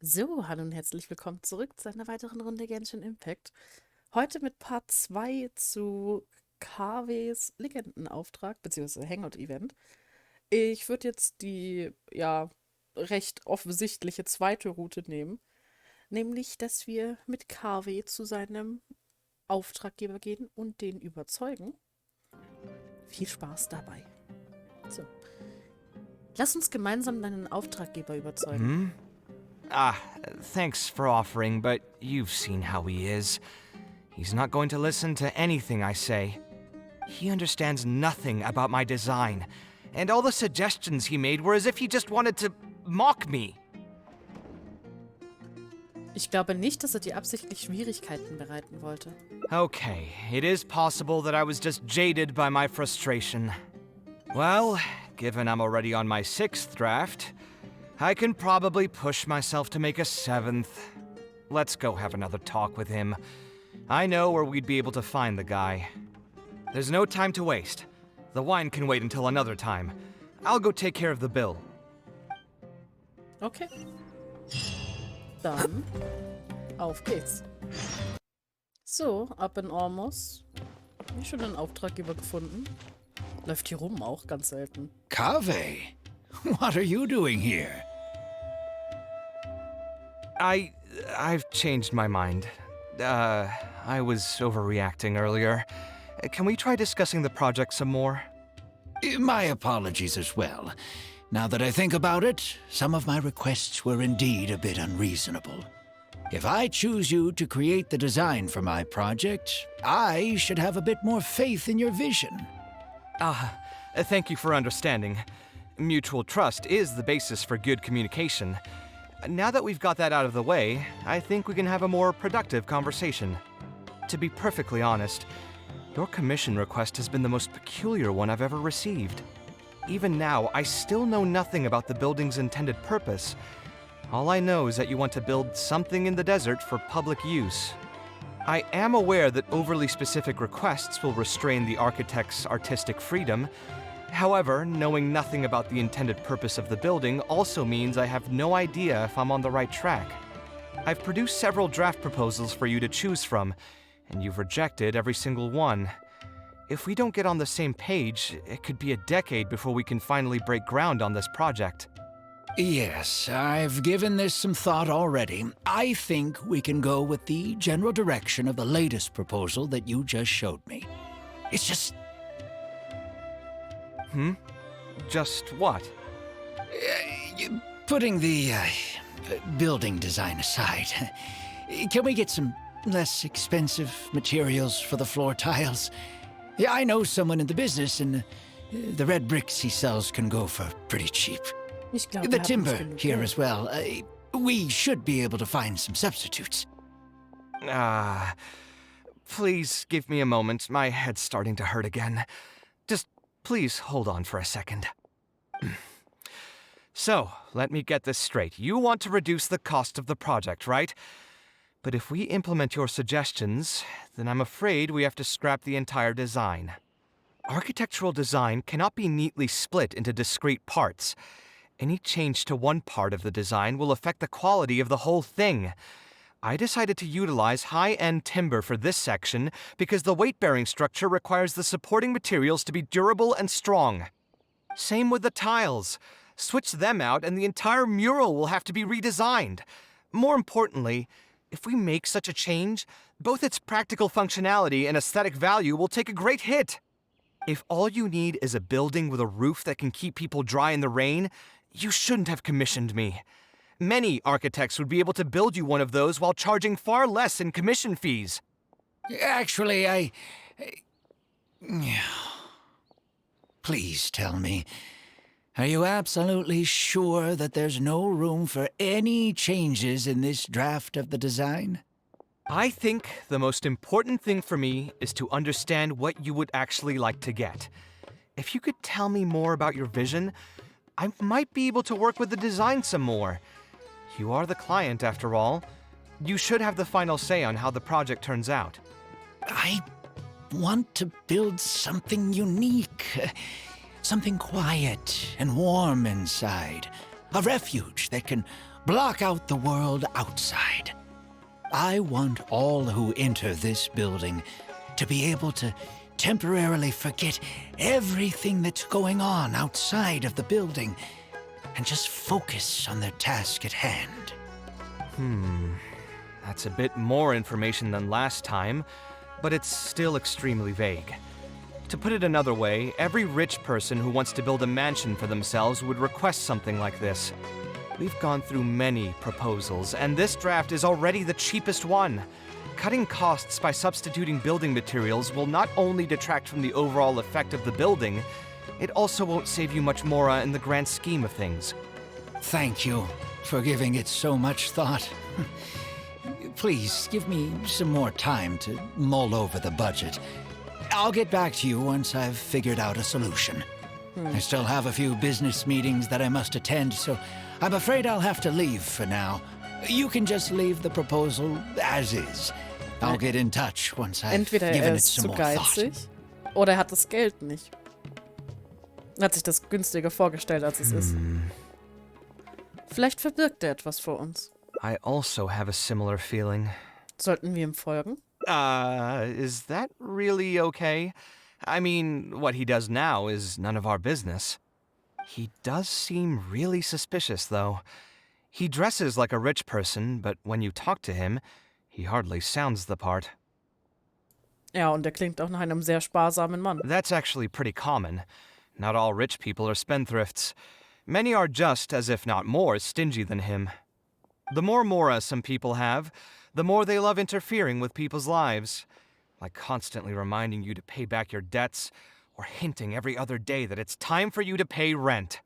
So, hallo und herzlich willkommen zurück zu einer weiteren Runde Genshin Impact. Heute mit Part 2 zu Kaves Legendenauftrag bzw. Hangout-Event. Ich würde jetzt die, recht offensichtliche zweite Route nehmen, nämlich, dass wir mit Kaveh zu seinem Auftraggeber gehen und den überzeugen. Viel Spaß dabei. So, lass uns gemeinsam deinen Auftraggeber überzeugen. Ah, thanks for offering, but you've seen how he is. He's not going to listen to anything I say. He understands nothing about my design, and all the suggestions he made were as if he just wanted to mock me. Ich glaube nicht, dass er dir absichtlich Schwierigkeiten bereiten wollte. Okay, it is possible that I was just jaded by my frustration. Well, given I'm already on my 6th draft, I can probably push myself to make a 7th. Let's go have another talk with him. I know where we'd be able to find the guy. There's no time to waste. The wine can wait until another time. I'll go take care of the bill. Okay. Dann auf geht's. So, ab in Ormos. Hab ich schon einen Auftraggeber gefunden. Läuft hier rum auch ganz selten. Kaveh, what are you doing here? I've changed my mind. I was overreacting earlier. Can we try discussing the project some more? My apologies as well. Now that I think about it, some of my requests were indeed a bit unreasonable. If I choose you to create the design for my project, I should have a bit more faith in your vision. Thank you for understanding. Mutual trust is the basis for good communication. Now that we've got that out of the way, I think we can have a more productive conversation. To be perfectly honest, your commission request has been the most peculiar one I've ever received. Even now, I still know nothing about the building's intended purpose. All I know is that you want to build something in the desert for public use. I am aware that overly specific requests will restrain the architect's artistic freedom. However, knowing nothing about the intended purpose of the building also means I have no idea if I'm on the right track. I've produced several draft proposals for you to choose from, and you've rejected every single one. If we don't get on the same page, it could be a decade before we can finally break ground on this project. Yes, I've given this some thought already. I think we can go with the general direction of the latest proposal that you just showed me. It's just... Just what? Putting the building design aside, can we get some less expensive materials for the floor tiles? Yeah, I know someone in the business, and the red bricks he sells can go for pretty cheap. Ich glaube, The wir haben timber nicht genug here Geld. as well. We should be able to find some substitutes. Please give me a moment. My head's starting to hurt again. Just please hold on for a second. So, let me get this straight. You want to reduce the cost of the project, right? But if we implement your suggestions, then I'm afraid we have to scrap the entire design. Architectural design cannot be neatly split into discrete parts. Any change to one part of the design will affect the quality of the whole thing. I decided to utilize high-end timber for this section because the weight-bearing structure requires the supporting materials to be durable and strong. Same with the tiles. Switch them out and the entire mural will have to be redesigned. More importantly, if we make such a change, both its practical functionality and aesthetic value will take a great hit. If all you need is a building with a roof that can keep people dry in the rain, you shouldn't have commissioned me. Many architects would be able to build you one of those while charging far less in commission fees. Actually, Please tell me, are you absolutely sure that there's no room for any changes in this draft of the design? I think the most important thing for me is to understand what you would actually like to get. If you could tell me more about your vision, I might be able to work with the design some more. You are the client, after all. You should have the final say on how the project turns out. I want to build something unique. Something quiet and warm inside. A refuge that can block out the world outside. I want all who enter this building to be able to temporarily forget everything that's going on outside of the building and just focus on their task at hand. That's a bit more information than last time, but it's still extremely vague. To put it another way, every rich person who wants to build a mansion for themselves would request something like this. We've gone through many proposals, and this draft is already the cheapest one. Cutting costs by substituting building materials will not only detract from the overall effect of the building, it also won't save you much more in the grand scheme of things. Thank you for giving it so much thought. Please give me some more time to mull over the budget. I'll get back to you once I've figured out a solution. I still have a few business meetings that I must attend, so I'm afraid I'll have to leave for now. You can just leave the proposal as is. I'll get in touch once I've Entweder given it ist some zu more thought. geizig oder er hat das Geld nicht. Hat sich das günstiger vorgestellt, als es ist. Vielleicht verbirgt er etwas vor uns. I also have a similar feeling. Sollten wir ihm folgen? Is that really okay? I mean, what he does now is none of our business. He does seem really suspicious, though. He dresses like a rich person, but when you talk to him, he hardly sounds the part. Ja, und er klingt auch nach einem sehr sparsamen Mann. That's actually pretty common. Not all rich people are spendthrifts. Many are just, as if not more, stingy than him. The more mora some people have, the more they love interfering with people's lives. Like constantly reminding you to pay back your debts, or hinting every other day that it's time for you to pay rent.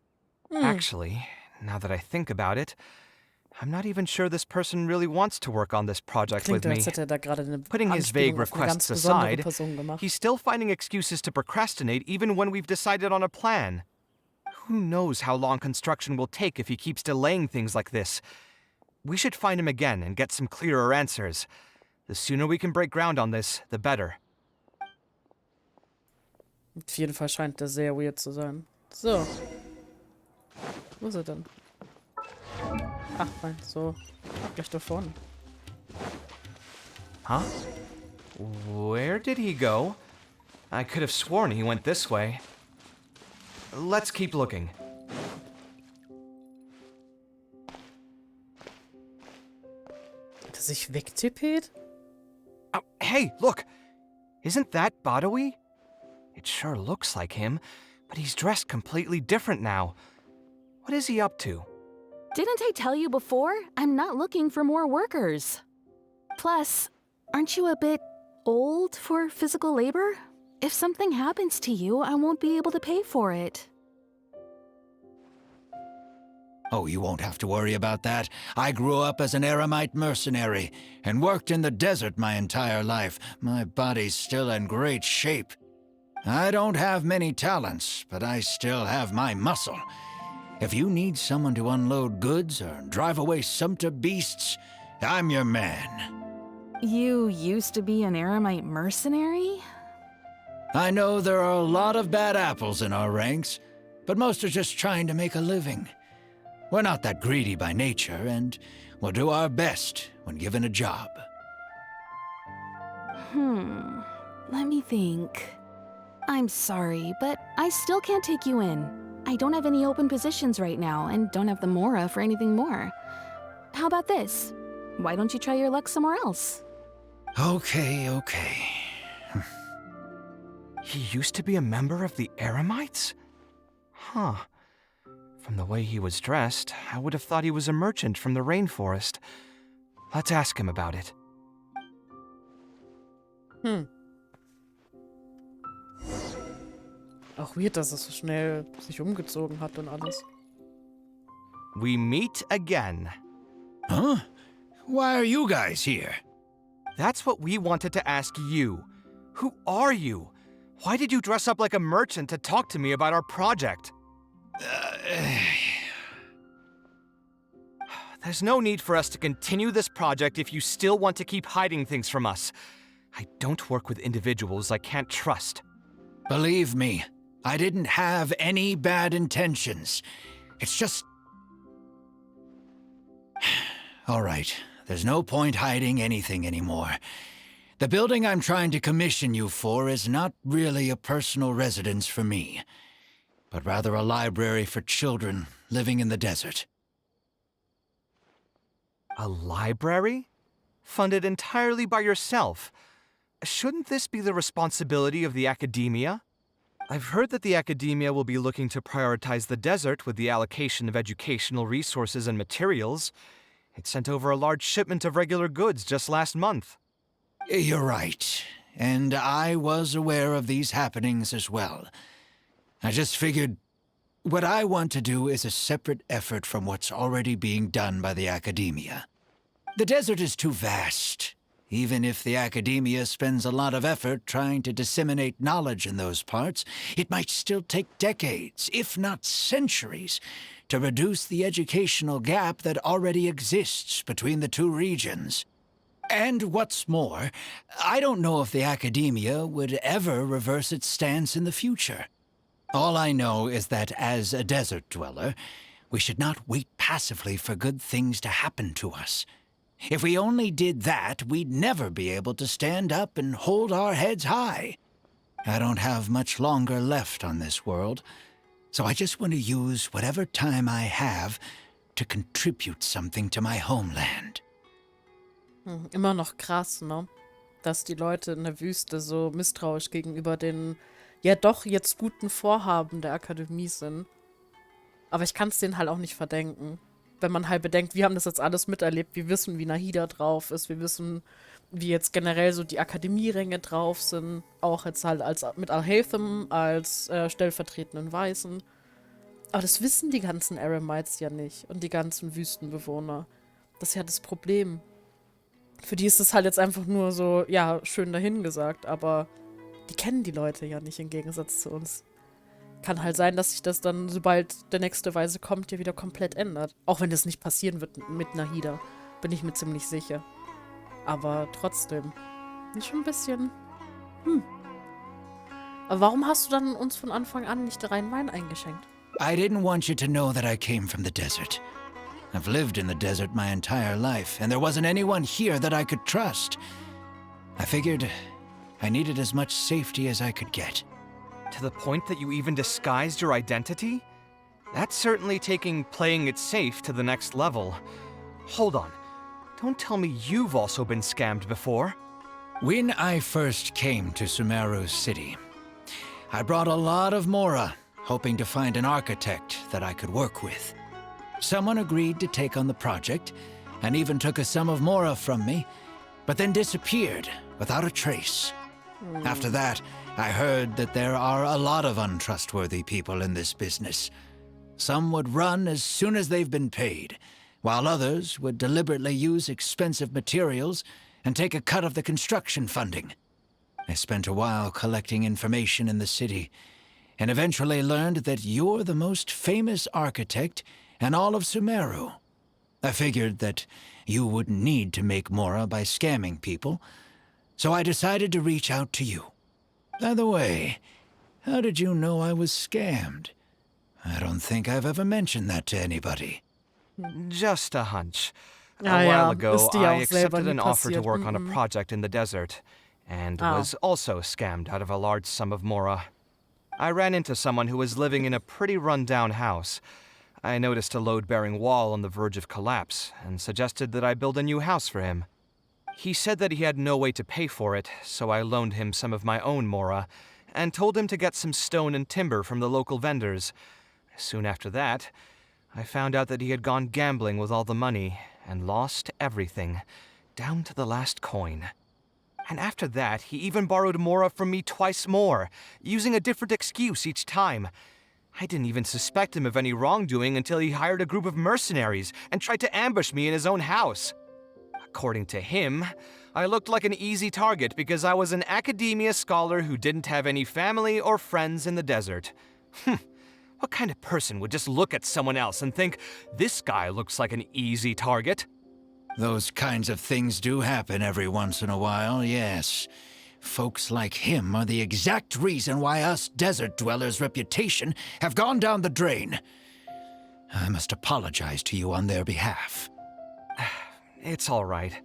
Actually, now that I think about it, I'm not even sure this person really wants to work on this project with Klingt, me. als hätte er da gerade eine Putting his vague Anspielung auf eine ganz requests besondere aside, Person gemacht. he's still finding excuses to procrastinate even when we've decided on a plan. Who knows how long construction will take if he keeps delaying things like this? We should find him again and get some clearer answers. The sooner we can break ground on this, the better. Auf jeden Fall scheint der sehr weird zu sein. So. Wo ist er denn? Ach, nein, so. Ach, gleich da vorne. Huh? Where did he go? I could have sworn he went this way. Let's keep looking. Hat er sich wegtippet? Oh, hey, look! Isn't that Badawi? It sure looks like him, but he's dressed completely different now. What is he up to? Didn't I tell you before? I'm not looking for more workers. Plus, aren't you a bit old for physical labor? If something happens to you, I won't be able to pay for it. Oh, you won't have to worry about that. I grew up as an Eremite mercenary and worked in the desert my entire life. My body's still in great shape. I don't have many talents, but I still have my muscle. If you need someone to unload goods or drive away sumpter beasts, I'm your man. You used to be an Eremite mercenary? I know there are a lot of bad apples in our ranks, but most are just trying to make a living. We're not that greedy by nature, and we'll do our best when given a job. Let me think. I'm sorry, but I still can't take you in. I don't have any open positions right now, and don't have the mora for anything more. How about this? Why don't you try your luck somewhere else? Okay. He used to be a member of the Eremites? Huh. From the way he was dressed, I would have thought he was a merchant from the rainforest. Let's ask him about it. Auch weird, dass er so schnell sich umgezogen hat und alles. We meet again. Huh? Why are you guys here? That's what we wanted to ask you. Who are you? Why did you dress up like a merchant to talk to me about our project? There's no need for us to continue this project if you still want to keep hiding things from us. I don't work with individuals I can't trust. Believe me, I didn't have any bad intentions. It's just... All right. There's no point hiding anything anymore. The building I'm trying to commission you for is not really a personal residence for me, but rather a library for children living in the desert. A library? Funded entirely by yourself? Shouldn't this be the responsibility of the academia? I've heard that the academia will be looking to prioritize the desert with the allocation of educational resources and materials. It sent over a large shipment of regular goods just last month. You're right, and I was aware of these happenings as well. I just figured what I want to do is a separate effort from what's already being done by the academia. The desert is too vast. Even if the academia spends a lot of effort trying to disseminate knowledge in those parts, it might still take decades, if not centuries, to reduce the educational gap that already exists between the two regions. And what's more, I don't know if the academia would ever reverse its stance in the future. All I know is that as a desert dweller, we should not wait passively for good things to happen to us. If we only did that, we'd never be able to stand up and hold our heads high. I don't have much longer left on this world, so I just want to use whatever time I have to contribute something to my homeland. Immer noch krass, ne? Dass die Leute in der Wüste so misstrauisch gegenüber den ja doch jetzt guten Vorhaben der Akademie sind. Aber ich kann es denen halt auch nicht verdenken. Wenn man halt bedenkt, wir haben das jetzt alles miterlebt, wir wissen, wie Nahida drauf ist, wir wissen, wie jetzt generell so die Akademieränge drauf sind, auch jetzt halt als mit Al-Haytham als stellvertretenden Weißen. Aber das wissen die ganzen Eremites ja nicht und die ganzen Wüstenbewohner. Das ist ja das Problem. Für die ist es halt jetzt einfach nur so, ja, schön dahingesagt, aber die kennen die Leute ja nicht im Gegensatz zu uns. Kann halt sein, dass sich das dann, sobald der nächste Weise kommt, ja wieder komplett ändert. Auch wenn das nicht passieren wird mit Nahida. Bin ich mir ziemlich sicher. Aber trotzdem. Ist schon ein bisschen. Aber warum hast du dann uns von Anfang an nicht reinen Wein eingeschenkt? I didn't want you to know that I came from the desert. I've lived in the desert my entire life, and there wasn't anyone here that I could trust. I figured I needed as much safety as I could get. To the point that you even disguised your identity? That's certainly taking playing it safe to the next level. Hold on. Don't tell me you've also been scammed before. When I first came to Sumeru City, I brought a lot of Mora, hoping to find an architect that I could work with. Someone agreed to take on the project, and even took a sum of Mora from me, but then disappeared without a trace. After that, I heard that there are a lot of untrustworthy people in this business. Some would run as soon as they've been paid, while others would deliberately use expensive materials and take a cut of the construction funding. I spent a while collecting information in the city, and eventually learned that you're the most famous architect in all of Sumeru. I figured that you wouldn't need to make Mora by scamming people, so I decided to reach out to you. By the way, how did you know I was scammed? I don't think I've ever mentioned that to anybody. Just a hunch. A Ja, while ja, ago, ist dir I auch selber accepted nie an offer to passiert. work on a project in the desert, and Ah. was also scammed out of a large sum of Mora. I ran into someone who was living in a pretty run-down house. I noticed a load-bearing wall on the verge of collapse, and suggested that I build a new house for him. He said that he had no way to pay for it, so I loaned him some of my own Mora, and told him to get some stone and timber from the local vendors. Soon after that, I found out that he had gone gambling with all the money, and lost everything, down to the last coin. And after that, he even borrowed Mora from me twice more, using a different excuse each time. I didn't even suspect him of any wrongdoing until he hired a group of mercenaries and tried to ambush me in his own house. According to him, I looked like an easy target because I was an academia scholar who didn't have any family or friends in the desert. What kind of person would just look at someone else and think, this guy looks like an easy target? Those kinds of things do happen every once in a while, yes. Folks like him are the exact reason why us desert dwellers' reputation have gone down the drain. I must apologize to you on their behalf. It's all right.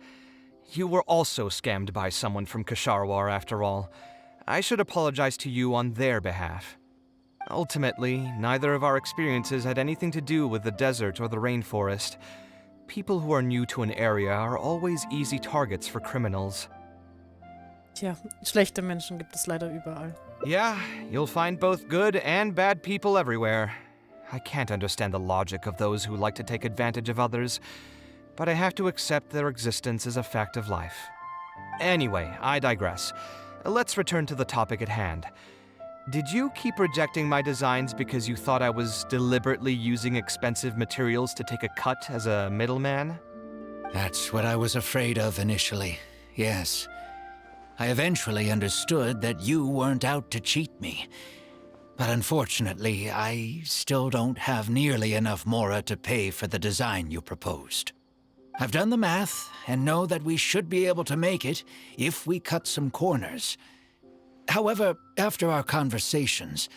You were also scammed by someone from Kasharwar after all. I should apologize to you on their behalf. Ultimately, neither of our experiences had anything to do with the desert or the rainforest. People who are new to an area are always easy targets for criminals. Tja, schlechte Menschen gibt es leider überall. Yeah, you'll find both good and bad people everywhere. I can't understand the logic of those who like to take advantage of others, but I have to accept their existence as a fact of life. Anyway, I digress. Let's return to the topic at hand. Did you keep rejecting my designs because you thought I was deliberately using expensive materials to take a cut as a middleman? That's what I was afraid of initially, yes. I eventually understood that you weren't out to cheat me. But unfortunately, I still don't have nearly enough mora to pay for the design you proposed. I've done the math and know that we should be able to make it if we cut some corners. However, after our conversations,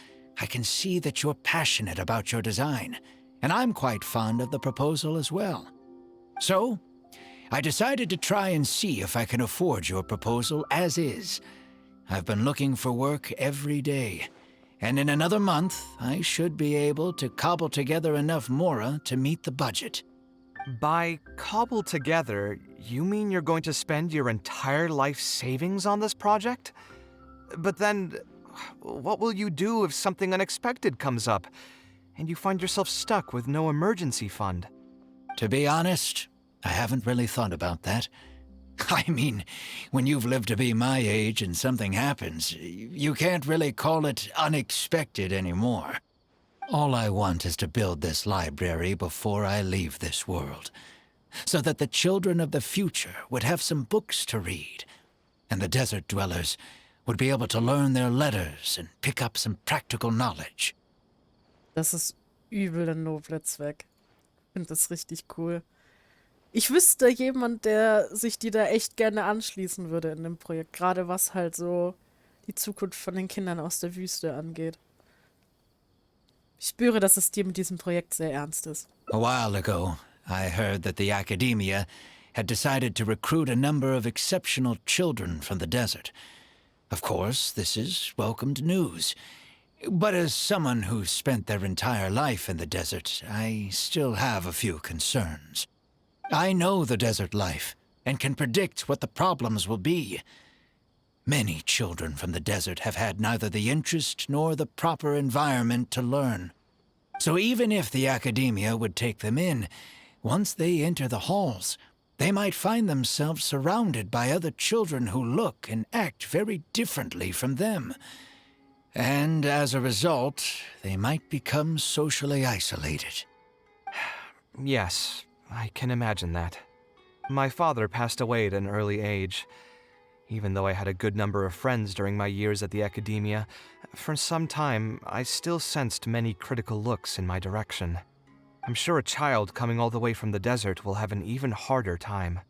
I can see that you're passionate about your design, and I'm quite fond of the proposal as well. So, I decided to try and see if I can afford your proposal as is. I've been looking for work every day, and in another month, I should be able to cobble together enough mora to meet the budget. By cobble together, you mean you're going to spend your entire life savings on this project? But then, what will you do if something unexpected comes up, and you find yourself stuck with no emergency fund? To be honest, I haven't really thought about that. I mean, when you've lived to be my age and something happens, you can't really call it unexpected anymore. All I want is to build this library before I leave this world, so that the children of the future would have some books to read, and the desert dwellers would be able to learn their letters and pick up some practical knowledge. Das ist übel der noble Zweck. Ich finde das richtig cool. Ich wüsste jemand, der sich dir da echt gerne anschließen würde in dem Projekt. Gerade was halt so die Zukunft von den Kindern aus der Wüste angeht. Ich spüre, dass es dir mit diesem Projekt sehr ernst ist. A while ago, I heard that the academia had decided to recruit a number of exceptional children from the desert. Of course, this is welcomed news. But as someone who spent their entire life in the desert, I still have a few concerns. I know the desert life and can predict what the problems will be. Many children from the desert have had neither the interest nor the proper environment to learn. So even if the academia would take them in, once they enter the halls, they might find themselves surrounded by other children who look and act very differently from them. And as a result, they might become socially isolated. Yes, I can imagine that. My father passed away at an early age. Even though I had a good number of friends during my years at the academia, for some time I still sensed many critical looks in my direction. I'm sure a child coming all the way from the desert will have an even harder time.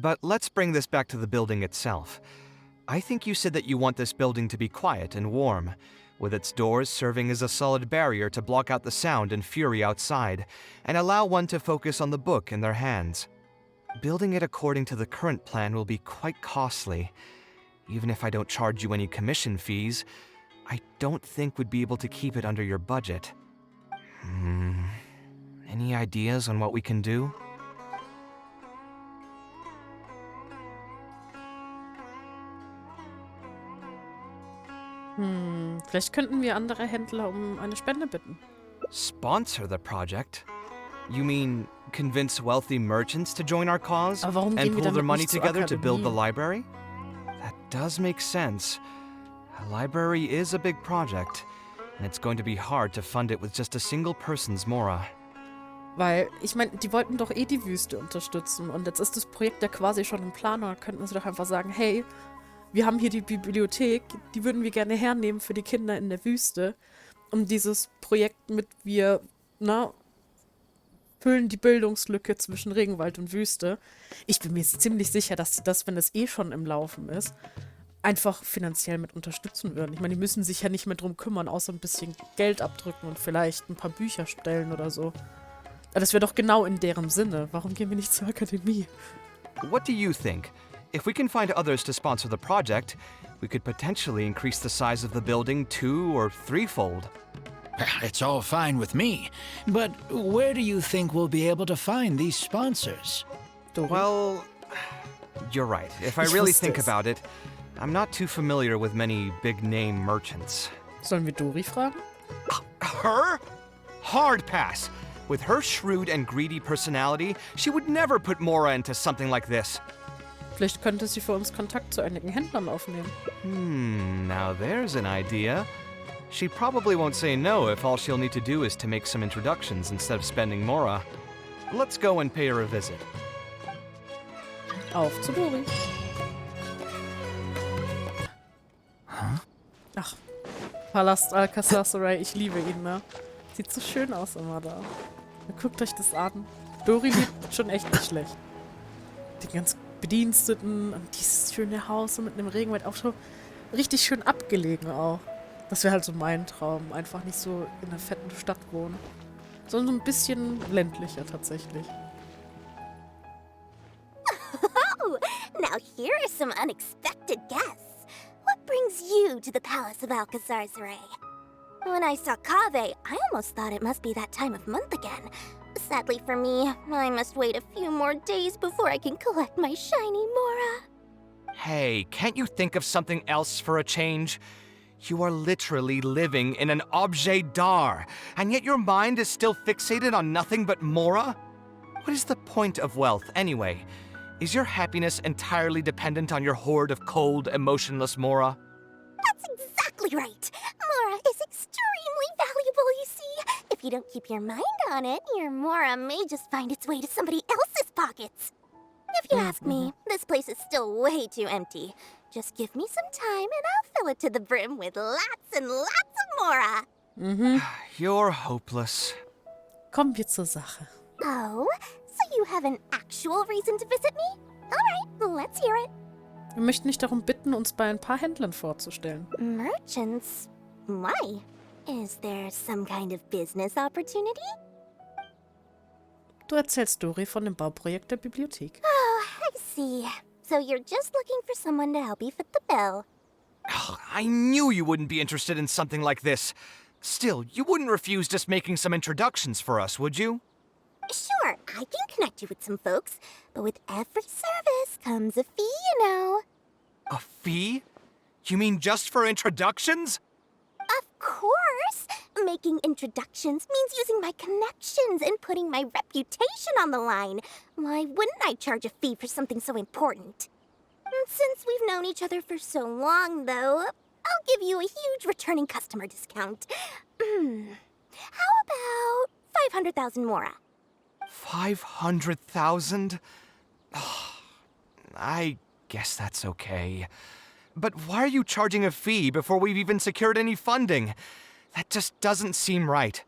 But let's bring this back to the building itself. I think you said that you want this building to be quiet and warm, with its doors serving as a solid barrier to block out the sound and fury outside, and allow one to focus on the book in their hands. Building it according to the current plan will be quite costly. Even if I don't charge you any commission fees, I don't think we'd be able to keep it under your budget. Any ideas on what we can do? Vielleicht könnten wir andere Händler um eine Spende bitten. Sponsor the project? You mean convince wealthy merchants to join our cause Aber warum and gehen wir pull their damit money nicht zur together to build the Akademie? library? That does make sense. A library is a big project, and it's going to be hard to fund it with just a single person's mora. Weil, ich meine, die wollten doch eh die Wüste unterstützen. Und jetzt ist das Projekt ja quasi schon im Plan. Und dann könnten sie doch einfach sagen, hey, wir haben hier die Bibliothek, die würden wir gerne hernehmen für die Kinder in der Wüste. Um dieses Projekt mit wir, füllen die Bildungslücke zwischen Regenwald und Wüste. Ich bin mir ziemlich sicher, dass sie das, wenn es eh schon im Laufen ist, einfach finanziell mit unterstützen würden. Ich meine, die müssen sich ja nicht mehr drum kümmern, außer ein bisschen Geld abdrücken und vielleicht ein paar Bücher stellen oder so. Aber das wäre doch genau in deren Sinne. Warum gehen wir nicht zur Akademie? What do you think? If we can find others to sponsor the project, we could potentially increase the size of the building 2- or 3-fold. It's all fine with me, but where do you think we'll be able to find these sponsors? Dori? Well, you're right. If I Ich really wusste think es. about it, I'm not too familiar with many big-name merchants. Sollen wir Dori fragen? Her? Hard pass. With her shrewd and greedy personality, she would never put Mora into something like this. Vielleicht könnte sie für uns Kontakt zu einigen Händlern aufnehmen. Now there's an idea. She probably won't say no if all she'll need to do is to make some introductions instead of spending Mora. Let's go and pay her a visit. Auf zu Dori. Ach, Palast Alcazar, ich liebe ihn, ne? Sieht so schön aus immer da. Guckt euch das an. Dori lebt schon echt nicht schlecht. Die ganzen Bediensteten und dieses schöne Haus so mitten im Regenwald auch schon richtig schön abgelegen auch. Das wäre halt so mein Traum. Einfach nicht so in einer fetten Stadt wohnen. Sondern so ein bisschen ländlicher tatsächlich. Oh, now here are some unexpected guests. What brings you to the Palace of Alcazar? When I saw Kaveh, I almost thought it must be that time of month again. Sadly for me, I must wait a few more days before I can collect my shiny Mora. Hey, can't you think of something else for a change? You are literally living in an objet d'art, and yet your mind is still fixated on nothing but Mora? What is the point of wealth, anyway? Is your happiness entirely dependent on your hoard of cold, emotionless Mora? That's exactly right. Mora is extremely valuable, you see. If you don't keep your mind on it, your Mora may just find its way to somebody else's pockets. If you ask me, this place is still way too empty. Just give me some time and I'll fill it to the brim with lots and lots of Mora. You're hopeless. Kommen wir zur Sache. Oh, so you have an actual reason to visit me? All right, let's hear it. Wir möchten dich darum bitten, uns bei ein paar Händlern vorzustellen. Merchants? Why? Is there some kind of business opportunity? Du erzählst Dori von dem Bauprojekt der Bibliothek. Oh, I see. So you're just looking for someone to help you fit the bill. Ugh, I knew you wouldn't be interested in something like this. Still, you wouldn't refuse just making some introductions for us, would you? Sure, I can connect you with some folks, but with every service comes a fee, you know. A fee? You mean just for introductions? Of course! Making introductions means using my connections and putting my reputation on the line. Why wouldn't I charge a fee for something so important? Since we've known each other for so long, though, I'll give you a huge returning customer discount. How about 500,000 Mora? 500,000? I guess that's okay. But why are you charging a fee before we've even secured any funding? That just doesn't seem right.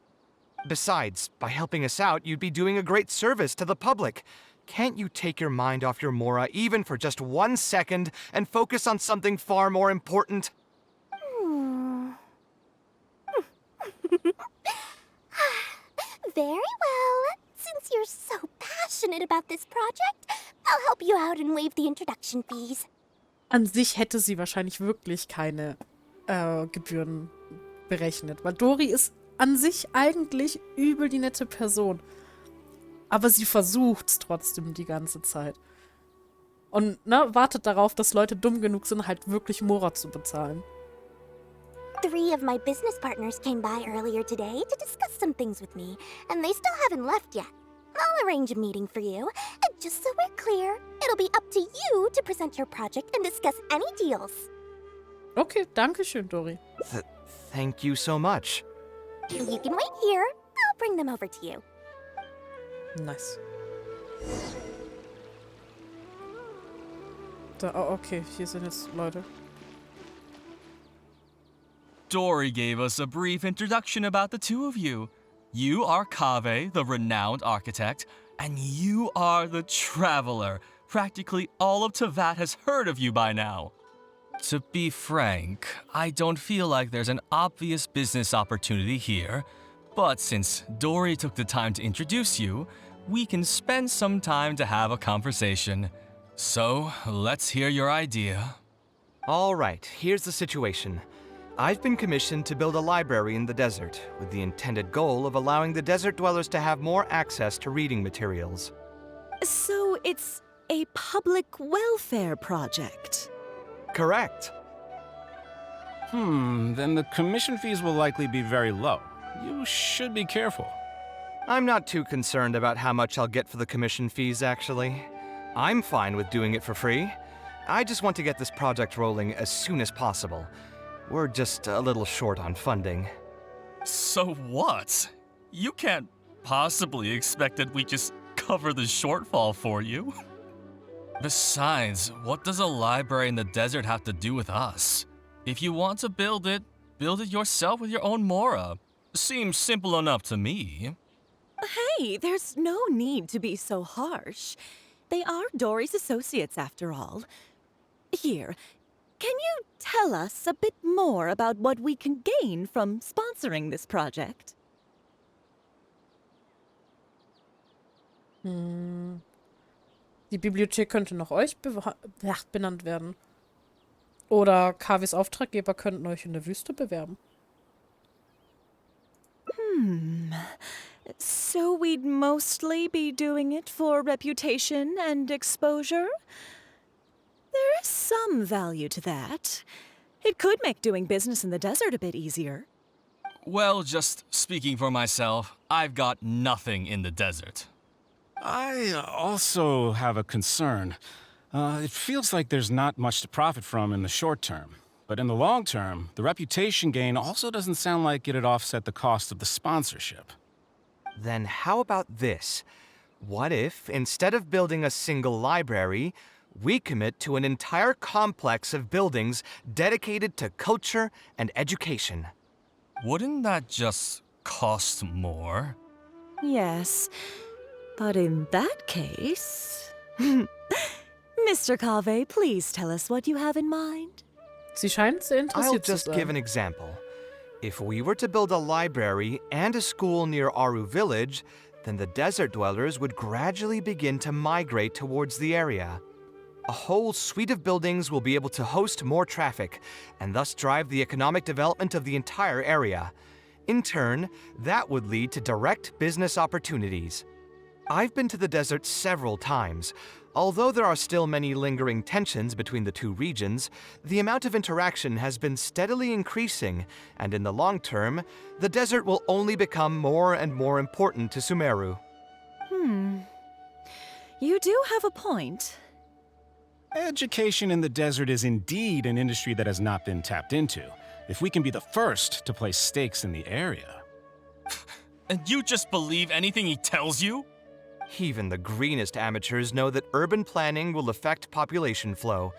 Besides, by helping us out, you'd be doing a great service to the public. Can't you take your mind off your Mora even for just 1 second and focus on something far more important? Very well. Since you're so passionate about this project, I'll help you out and waive the introduction fees. An sich hätte sie wahrscheinlich wirklich keine Gebühren berechnet, weil Dori ist an sich eigentlich übel die nette Person. Aber sie versucht's trotzdem die ganze Zeit. Und wartet darauf, dass Leute dumm genug sind, halt wirklich Mora zu bezahlen. 3 of my business partners came by earlier today to discuss some things with me, and they still haven't left yet. I'll arrange a meeting for you, and just so we're clear, it'll be up to you to present your project and discuss any deals. Okay, danke schön, Dori. Thank you so much. You can wait here. I'll bring them over to you. Nice. Da, oh, okay, hier sind jetzt Leute. Dory gave us a brief introduction about the two of you. You are Kaveh, the renowned architect, and you are the traveler. Practically all of Teyvat has heard of you by now. To be frank, I don't feel like there's an obvious business opportunity here, But since Dory took the time to introduce you, we can spend some time to have a conversation. So, let's hear your idea. All right, here's the situation. I've been commissioned to build a library in the desert, with the intended goal of allowing the desert dwellers to have more access to reading materials. So it's a public welfare project. Correct. Then the commission fees will likely be very low. You should be careful. I'm not too concerned about how much I'll get for the commission fees, actually. I'm fine with doing it for free. I just want to get this project rolling as soon as possible. We're just a little short on funding. So what? You can't possibly expect that we just cover the shortfall for you. Besides, what does a library in the desert have to do with us? If you want to build it yourself with your own Mora. Seems simple enough to me. Hey, there's no need to be so harsh. They are Dory's associates after all. Here, can you tell us a bit more about what we can gain from sponsoring this project? Die Bibliothek könnte nach euch benannt werden. Oder Kavis Auftraggeber könnten euch in der Wüste bewerben. So we'd mostly be doing it for reputation and exposure? There is some value to that. It could make doing business in the desert a bit easier. Well, just speaking for myself, I've got nothing in the desert. I also have a concern. It feels like there's not much to profit from in the short term. But in the long term, the reputation gain also doesn't sound like it'd offset the cost of the sponsorship. Then how about this? What if, instead of building a single library, we commit to an entire complex of buildings dedicated to culture and education? Wouldn't that just cost more? Yes, but in that case... Mr. Kaveh, please tell us what you have in mind. Sie scheint sehr I'll interessiert zu just sein. give an example. If we were to build a library and a school near Aru village, then the desert dwellers would gradually begin to migrate towards the area. A whole suite of buildings will be able to host more traffic, and thus drive the economic development of the entire area. In turn, that would lead to direct business opportunities. I've been to the desert several times. Although there are still many lingering tensions between the two regions, the amount of interaction has been steadily increasing, and in the long term, the desert will only become more and more important to Sumeru. You do have a point. Education in the desert is indeed an industry that has not been tapped into. If we can be the first to place stakes in the area. And you just believe anything he tells you? Even the greenest amateurs know that urban planning will affect population flow.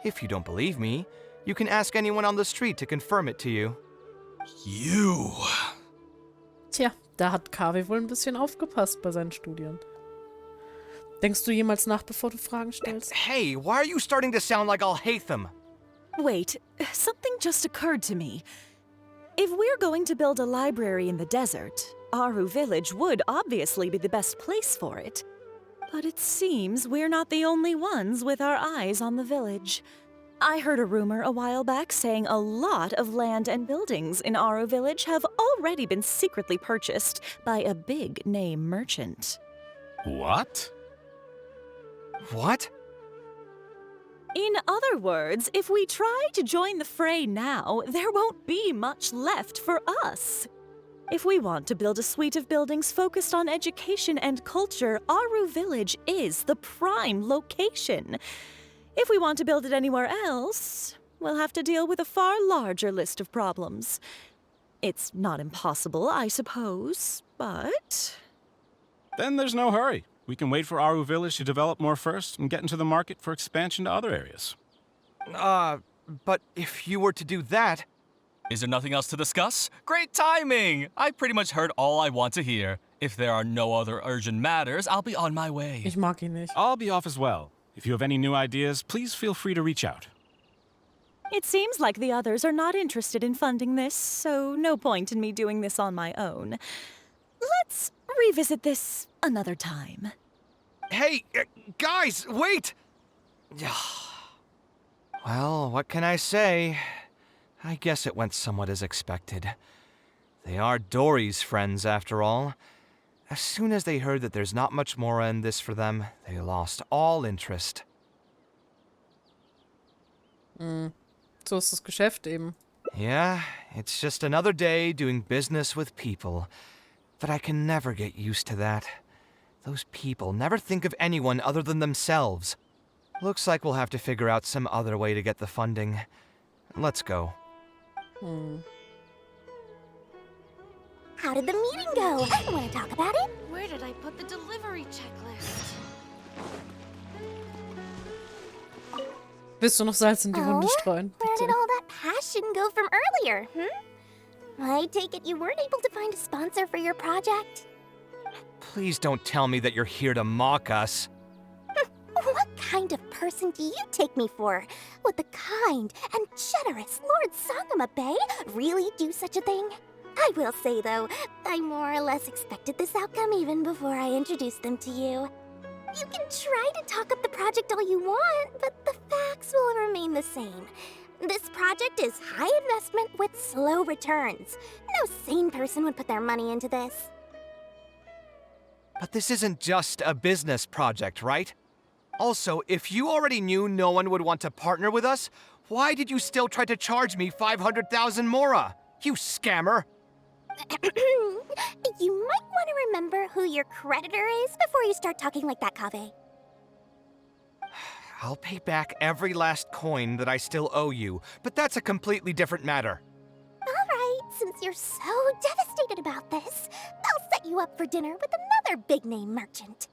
If you don't believe me, you can ask anyone on the street to confirm it to you. You. Tja, da hat Kaveh wohl ein bisschen aufgepasst bei seinen Studien. Denkst du jemals nach, bevor du Fragen stellst? Hey, why are you starting to sound like I'll hate them? Wait, something just occurred to me. If we're going to build a library in the desert, Aru Village would obviously be the best place for it. But it seems we're not the only ones with our eyes on the village. I heard a rumor a while back saying a lot of land and buildings in Aru Village have already been secretly purchased by a big-name merchant. What? What? In other words, if we try to join the fray now, there won't be much left for us. If we want to build a suite of buildings focused on education and culture, Aru Village is the prime location. If we want to build it anywhere else, we'll have to deal with a far larger list of problems. It's not impossible, I suppose, but... Then there's no hurry. We can wait for Aru Village to develop more first and get into the market for expansion to other areas. But if you were to do that... Is there nothing else to discuss? Great timing! I pretty much heard all I want to hear. If there are no other urgent matters, I'll be on my way. Ich mag ihn nicht. I'll be off as well. If you have any new ideas, please feel free to reach out. It seems like the others are not interested in funding this, so no point in me doing this on my own. Let's revisit this another time. Hey, guys, wait! Well, what can I say? I guess it went somewhat as expected. They are Dory's friends, after all. As soon as they heard that there's not much more in this for them, they lost all interest. So ist das Geschäft eben. Yeah, it's just another day doing business with people. But I can never get used to that. Those people never think of anyone other than themselves. Looks like we'll have to figure out some other way to get the funding. Let's go. How did the meeting go? Want to talk about it? Where did I put the delivery checklist? Willst du noch Salz in die Wunde streuen? Where did Bitte. all that passion go from earlier, I take it you weren't able to find a sponsor for your project? Please don't tell me that you're here to mock us. What kind of person do you take me for? Would the kind and generous Lord Sangama Bay really do such a thing? I will say, though, I more or less expected this outcome even before I introduced them to you. You can try to talk up the project all you want, but the facts will remain the same. This project is high investment with slow returns. No sane person would put their money into this. But this isn't just a business project, right? Also, if you already knew no one would want to partner with us, why did you still try to charge me 500,000 mora? You scammer! You might want to remember who your creditor is before you start talking like that, Kaveh. I'll pay back every last coin that I still owe you, but that's a completely different matter. Alright, since you're so devastated about this, I'll set you up for dinner with another big-name merchant.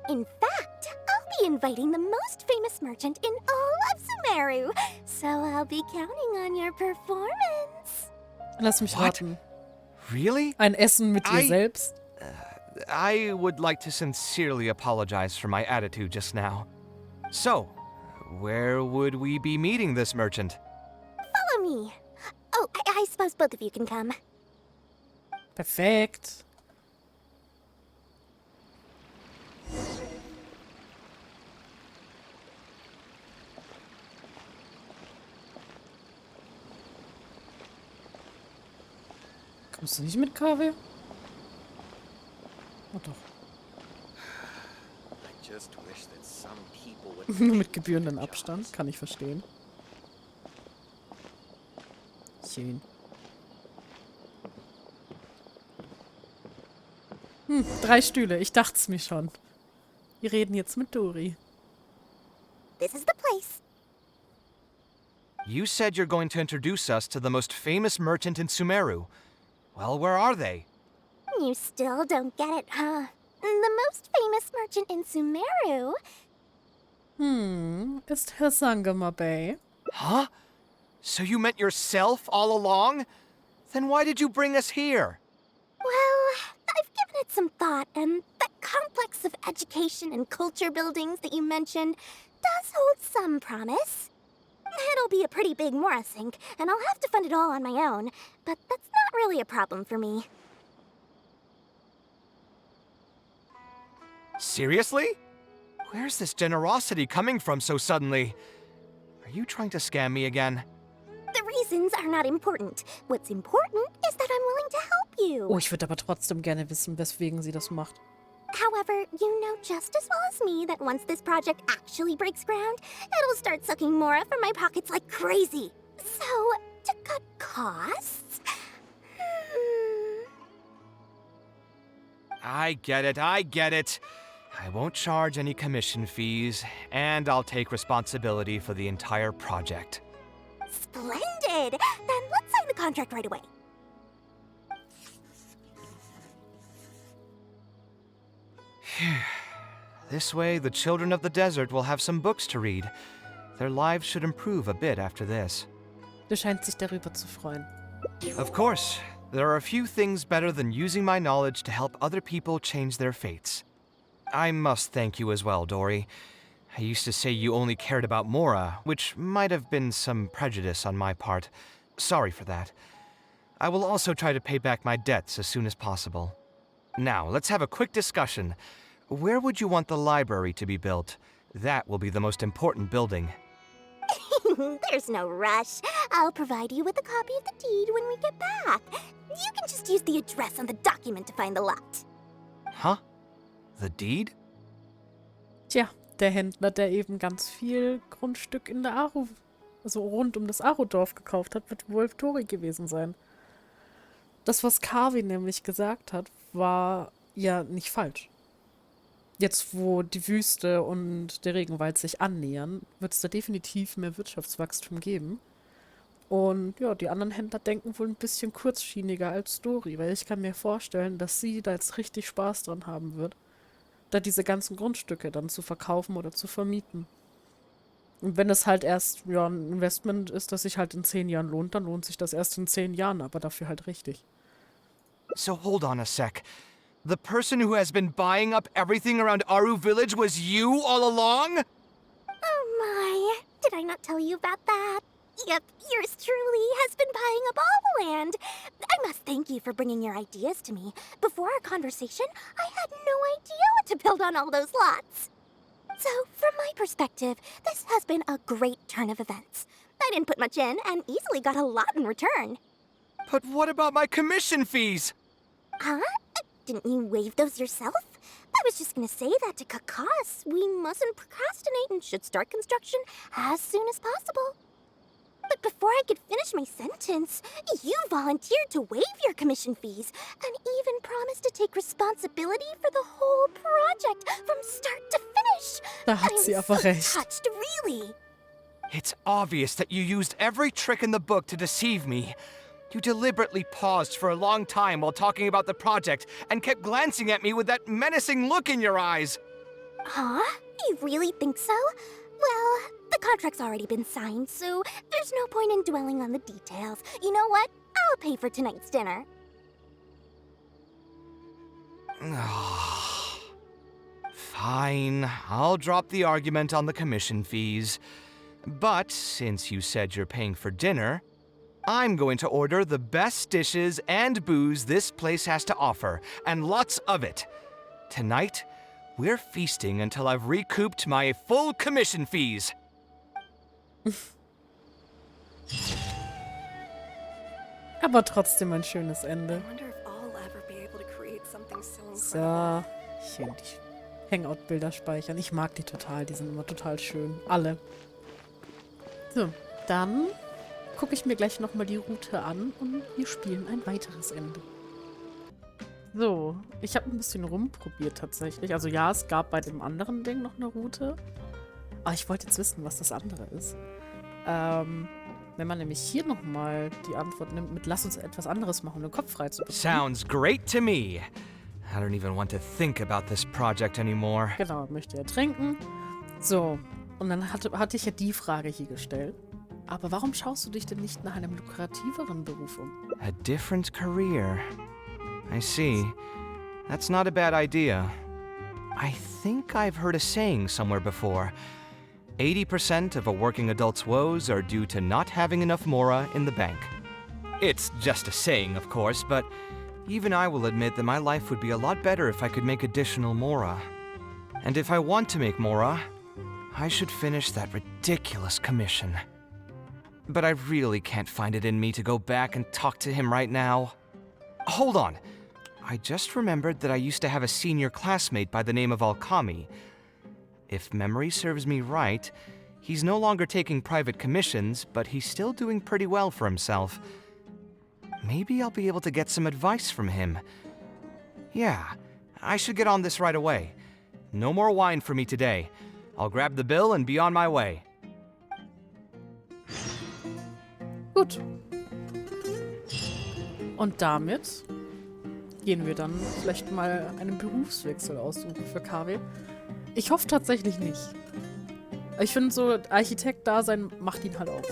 In fact, I'll be inviting the most famous merchant in all of Sumeru, so I'll be counting on your performance. Lass mich What? raten. Really? Ein Essen mit dir selbst? I would like to sincerely apologize for my attitude just now. So, where would we be meeting this merchant? Follow me. Oh, I suppose both of you can come. Perfekt. Kommst du nicht mit, Kaveh? Oh doch. Nur mit gebührendem Abstand, kann ich verstehen. Schön. 3 Stühle, ich dacht's mir schon. Wir reden jetzt mit Dori. This is the place. You said you're going to introduce us to the most famous merchant in Sumeru. Well, where are they? You still don't get it, huh? The most famous merchant in Sumeru? Ist Herr Sangama Bay? Huh? So you meant yourself all along? Then why did you bring us here? Well, I've given it some thought, and that complex of education and culture buildings that you mentioned does hold some promise. It'll be a pretty big Mora sink, and I'll have to fund it all on my own, but that's not really a problem for me. Seriously? Where's this generosity coming from so suddenly? Are you trying to scam me again? The reasons are not important. What's important is that I'm willing to help you. Oh, ich würde aber trotzdem gerne wissen, weswegen sie das macht. However, you know just as well as me that once this project actually breaks ground, it'll start sucking Mora from my pockets like crazy. So, to cut costs... I get it, I get it. I won't charge any commission fees, and I'll take responsibility for the entire project. Splendid! Then let's sign the contract right away. This way, the children of the desert will have some books to read. Their lives should improve a bit after this. Du scheinst sich darüber zu freuen. Of course, there are a few things better than using my knowledge to help other people change their fates. I must thank you as well, Dory. I used to say you only cared about Mora, which might have been some prejudice on my part. Sorry for that. I will also try to pay back my debts as soon as possible. Now, let's have a quick discussion. Where would you want the library to be built? That will be the most important building. There's no rush. I'll provide you with a copy of the deed when we get back. You can just use the address on the document to find the lot. Huh? The deed? Tja, der Händler, der eben ganz viel Grundstück in der Aro, also rund um das Aro-Dorf gekauft hat, wird wohl Tori gewesen sein. Das, was Kaveh nämlich gesagt hat, war ja nicht falsch. Jetzt, wo die Wüste und der Regenwald sich annähern, wird es da definitiv mehr Wirtschaftswachstum geben. Und ja, die anderen Händler denken wohl ein bisschen kurzschieniger als Dori, weil ich kann mir vorstellen, dass sie da jetzt richtig Spaß dran haben wird, da diese ganzen Grundstücke dann zu verkaufen oder zu vermieten. Und wenn es halt erst ja, ein Investment ist, das sich halt in 10 Jahren lohnt, dann lohnt sich das erst in 10 Jahren, aber dafür halt richtig. So hold on a sec. The person who has been buying up everything around Aru Village was you all along? Oh my, did I not tell you about that? Yep, yours truly has been buying up all the land. I must thank you for bringing your ideas to me. Before our conversation, I had no idea what to build on all those lots. So, from my perspective, this has been a great turn of events. I didn't put much in and easily got a lot in return. But what about my commission fees? Huh? Didn't you waive those yourself? I was just gonna say that to Kakas. We mustn't procrastinate and should start construction as soon as possible. But before I could finish my sentence, you volunteered to waive your commission fees and even promised to take responsibility for the whole project from start to finish. Da hat sie I'm aber so recht. touched, really. It's obvious that you used every trick in the book to deceive me. You deliberately paused for a long time while talking about the project and kept glancing at me with that menacing look in your eyes. Huh? You really think so? Well, the contract's already been signed, so there's no point in dwelling on the details. You know what? I'll pay for tonight's dinner. Fine, I'll drop the argument on the commission fees. But since you said you're paying for dinner, I'm going to order the best dishes and booze this place has to offer, and lots of it. Tonight, we're feasting until I've recouped my full commission fees. Aber trotzdem ein schönes Ende. I wonder if I'll ever be able to create something so incredible. So, schön die Hangout-Bilder speichern. Ich mag die total, die sind immer total schön. Alle. So, dann gucke ich mir gleich nochmal die Route an und wir spielen ein weiteres Ende. So, ich habe ein bisschen rumprobiert tatsächlich. Also ja, es gab bei dem anderen Ding noch eine Route. Aber ich wollte jetzt wissen, was das andere ist. Wenn man nämlich hier nochmal die Antwort nimmt mit "Lass uns etwas anderes machen", um den Kopf frei zu bekommen. Sounds great to me. I don't even want to think about this project anymore. Genau, möchte er trinken. So, und dann hatte ich ja die Frage hier gestellt. Aber warum schaust du dich denn nicht nach einem lukrativeren Beruf um? A different career. I see. That's not a bad idea. I think I've heard a saying somewhere before. 80% of a working adult's woes are due to not having enough mora in the bank. It's just a saying, of course, but even I will admit that my life would be a lot better if I could make additional mora. And if I want to make mora, I should finish that ridiculous commission. But I really can't find it in me to go back and talk to him right now. Hold on. I just remembered that I used to have a senior classmate by the name of Alkami. If memory serves me right, he's no longer taking private commissions, but he's still doing pretty well for himself. Maybe I'll be able to get some advice from him. Yeah, I should get on this right away. No more wine for me today. I'll grab the bill and be on my way. Gut. Und damit gehen wir dann vielleicht mal einen Berufswechsel aussuchen für Kaveh. Ich hoffe tatsächlich nicht. Ich finde so, Architekt-Dasein macht ihn halt aus.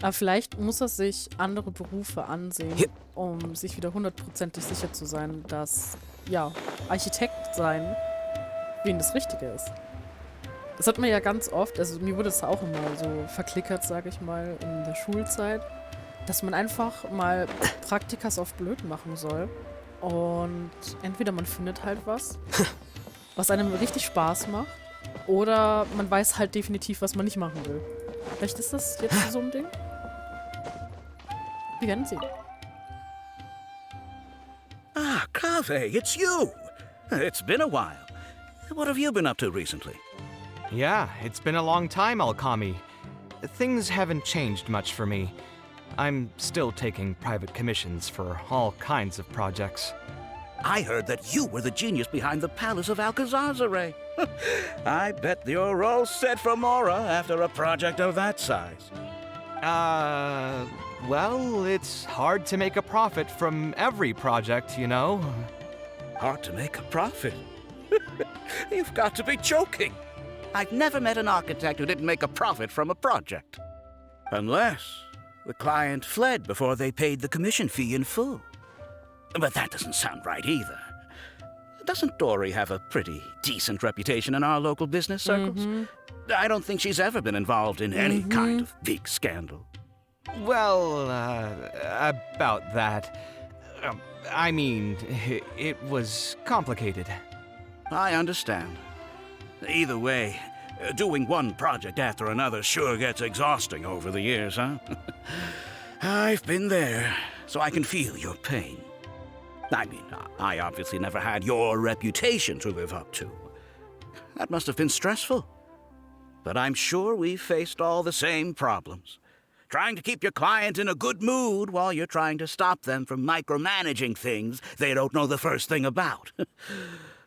Aber vielleicht muss er sich andere Berufe ansehen, um sich wieder 100%ig sicher zu sein, dass, ja, Architekt sein für ihn das Richtige ist. Das hat man ja ganz oft, also mir wurde es auch immer so verklickert, sage ich mal, in der Schulzeit, dass man einfach mal Praktikas auf blöd machen soll. Und entweder man findet halt was einem richtig Spaß macht, oder man weiß halt definitiv, was man nicht machen will. Vielleicht ist das jetzt so ein Ding? Wir werden sehen. Ah, Kaveh, it's you! It's been a while. What have you been up to recently? Yeah, it's been a long time, Alkami. Things haven't changed much for me. I'm still taking private commissions for all kinds of projects. I heard that you were the genius behind the Palace of Alcazazare. I bet you're all set for Mora after a project of that size. Well, it's hard to make a profit from every project, you know? Hard to make a profit? You've got to be joking. I've never met an architect who didn't make a profit from a project. Unless the client fled before they paid the commission fee in full. But that doesn't sound right either. Doesn't Dory have a pretty decent reputation in our local business circles? I don't think she's ever been involved in any kind of big scandal. Well, about that. I mean, it was complicated. I understand. Either way, doing one project after another sure gets exhausting over the years, huh? I've been there, so I can feel your pain. I mean, I obviously never had your reputation to live up to. That must have been stressful. But I'm sure we've faced all the same problems. Trying to keep your client in a good mood while you're trying to stop them from micromanaging things they don't know the first thing about.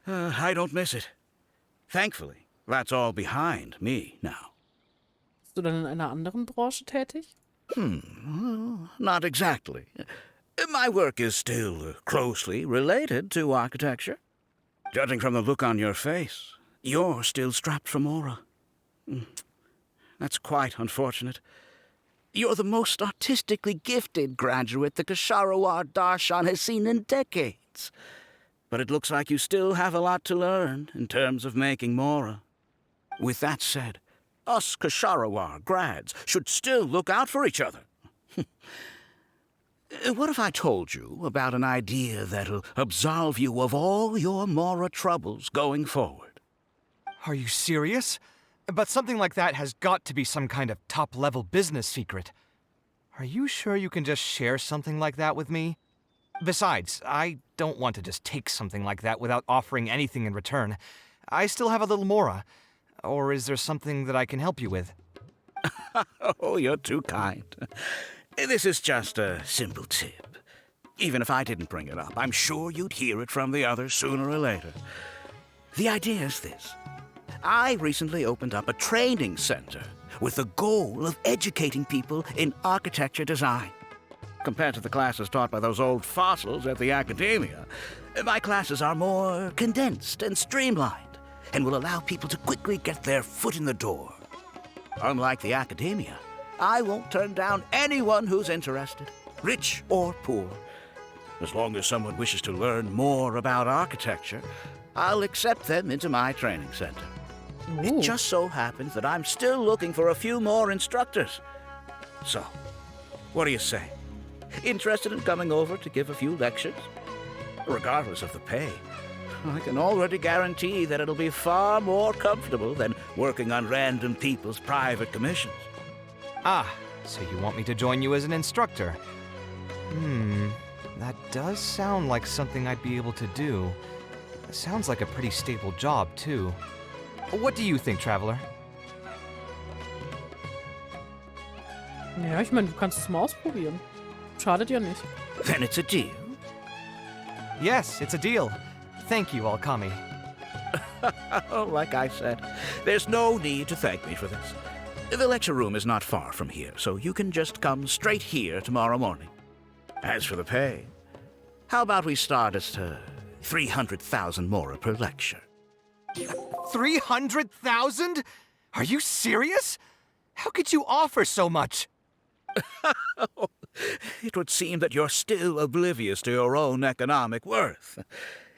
I don't miss it. Thankfully, that's all behind me now. Bist du dann in einer anderen Branche tätig? Not exactly. My work is still closely related to architecture. Judging from the look on your face, you're still strapped for Mora. That's quite unfortunate. You're the most artistically gifted graduate the Kasharawar Darshan has seen in decades. But it looks like you still have a lot to learn in terms of making Mora. With that said, us Kasharawar grads should still look out for each other. What if I told you about an idea that'll absolve you of all your Mora troubles going forward? Are you serious? But something like that has got to be some kind of top-level business secret. Are you sure you can just share something like that with me? Besides, I don't want to just take something like that without offering anything in return. I still have a little Mora. Or is there something that I can help you with? Oh, you're too kind. This is just a simple tip. Even if I didn't bring it up, I'm sure you'd hear it from the others sooner or later. The idea is this. I recently opened up a training center with the goal of educating people in architecture design. Compared to the classes taught by those old fossils at the academia, my classes are more condensed and streamlined and will allow people to quickly get their foot in the door. Unlike the academia, I won't turn down anyone who's interested, rich or poor. As long as someone wishes to learn more about architecture, I'll accept them into my training center. It just so happens that I'm still looking for a few more instructors. So, what do you say? Interested in coming over to give a few lectures? Regardless of the pay, I can already guarantee that it'll be far more comfortable than working on random people's private commissions. Ah, so you want me to join you as an instructor? That does sound like something I'd be able to do. Sounds like a pretty stable job, too. What do you think, Traveler? Ja, ich meine, du kannst es mal ausprobieren. Schadet ja nicht. Then it's a deal. Yes, it's a deal. Thank you, Alkami. Like I said, there's no need to thank me for this. The lecture room is not far from here, so you can just come straight here tomorrow morning. As for the pay, how about we start at 300,000 Mora per lecture? 300,000? Are you serious? How could you offer so much? It would seem that you're still oblivious to your own economic worth.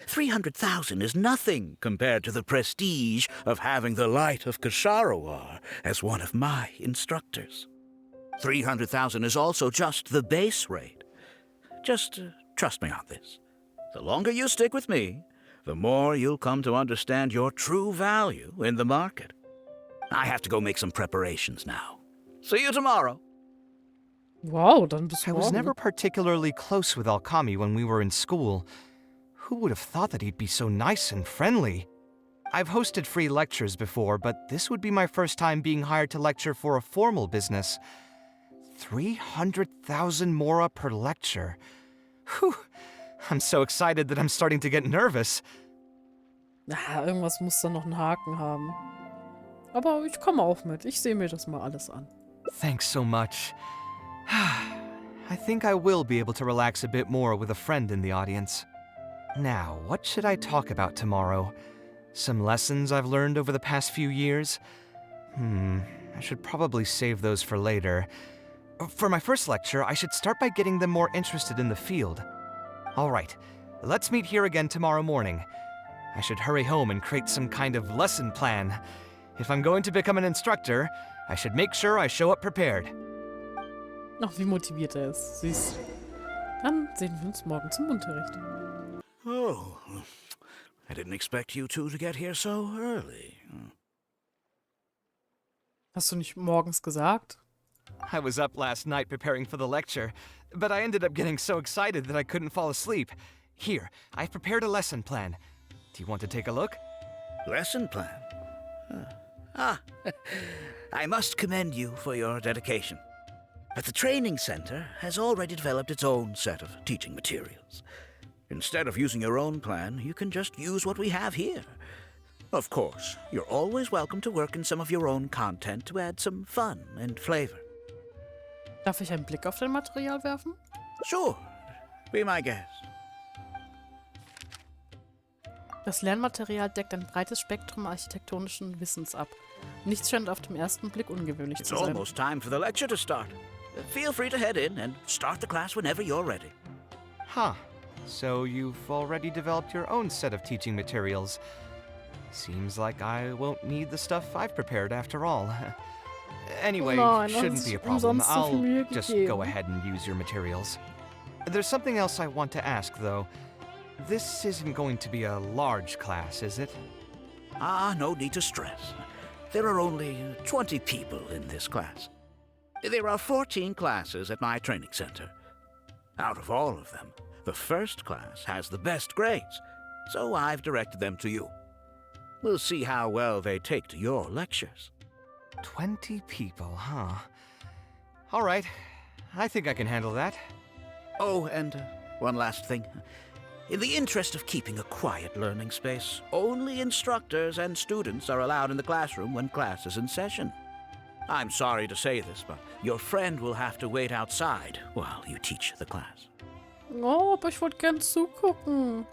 300,000 is nothing compared to the prestige of having the Light of Kasharawar as one of my instructors. 300,000 is also just the base rate. Just trust me on this. The longer you stick with me, the more you'll come to understand your true value in the market. I have to go make some preparations now. See you tomorrow. Wow, dann bis I was morgen. never particularly close with Alkami when we were in school. Who would have thought that he'd be so nice and friendly? I've hosted free lectures before, but this would be my first time being hired to lecture for a formal business. 300,000 mora per lecture. Whew. I'm so excited that I'm starting to get nervous. Ja, irgendwas muss da noch einen Haken haben. Aber ich komme auch mit. Ich sehe mir das mal alles an. Thanks so much. I think I will be able to relax a bit more with a friend in the audience. Now, what should I talk about tomorrow? Some lessons I've learned over the past few years? I should probably save those for later. For my first lecture, I should start by getting them more interested in the field. All right, let's meet here again tomorrow morning. I should hurry home and create some kind of lesson plan. If I'm going to become an instructor, I should make sure I show up prepared. Ach, wie motiviert er ist. Süß. Dann sehen wir uns morgen zum Unterricht. Oh, I didn't expect you two to get here so early. Hast du nicht morgens gesagt? I was up last night preparing for the lecture, but I ended up getting so excited that I couldn't fall asleep. Here, I've prepared a lesson plan. Do you want to take a look? Lesson plan? I must commend you for your dedication. But the training center has already developed its own set of teaching materials. Instead of using your own plan, you can just use what we have here. Of course, you're always welcome to work in some of your own content to add some fun and flavor. Darf ich einen Blick auf dein Material werfen? Sure, be my guest. Das Lernmaterial deckt ein breites Spektrum architektonischen Wissens ab. Nichts scheint auf den ersten Blick ungewöhnlich It's zu sein. almost time for the lecture to start. Feel free to head in and start the class whenever you're ready. Huh. So you've already developed your own set of teaching materials. Seems like I won't need the stuff I've prepared after all. Anyway, Nein, shouldn't hast be a du problem. umsonst so viel I'll Mühe just gegeben. go ahead and use your materials. There's something else I want to ask, though. This isn't going to be a large class, is it? No need to stress. There are only 20 people in this class. There are 14 classes at my training center. Out of all of them, the first class has the best grades, so I've directed them to you. We'll see how well they take to your lectures. 20 people, huh? All right. I think I can handle that. Oh, and one last thing. In the interest of keeping a quiet learning space, only instructors and students are allowed in the classroom when class is in session. I'm sorry to say this, but your friend will have to wait outside while you teach the class. Oh, aber ich wollte gern zugucken.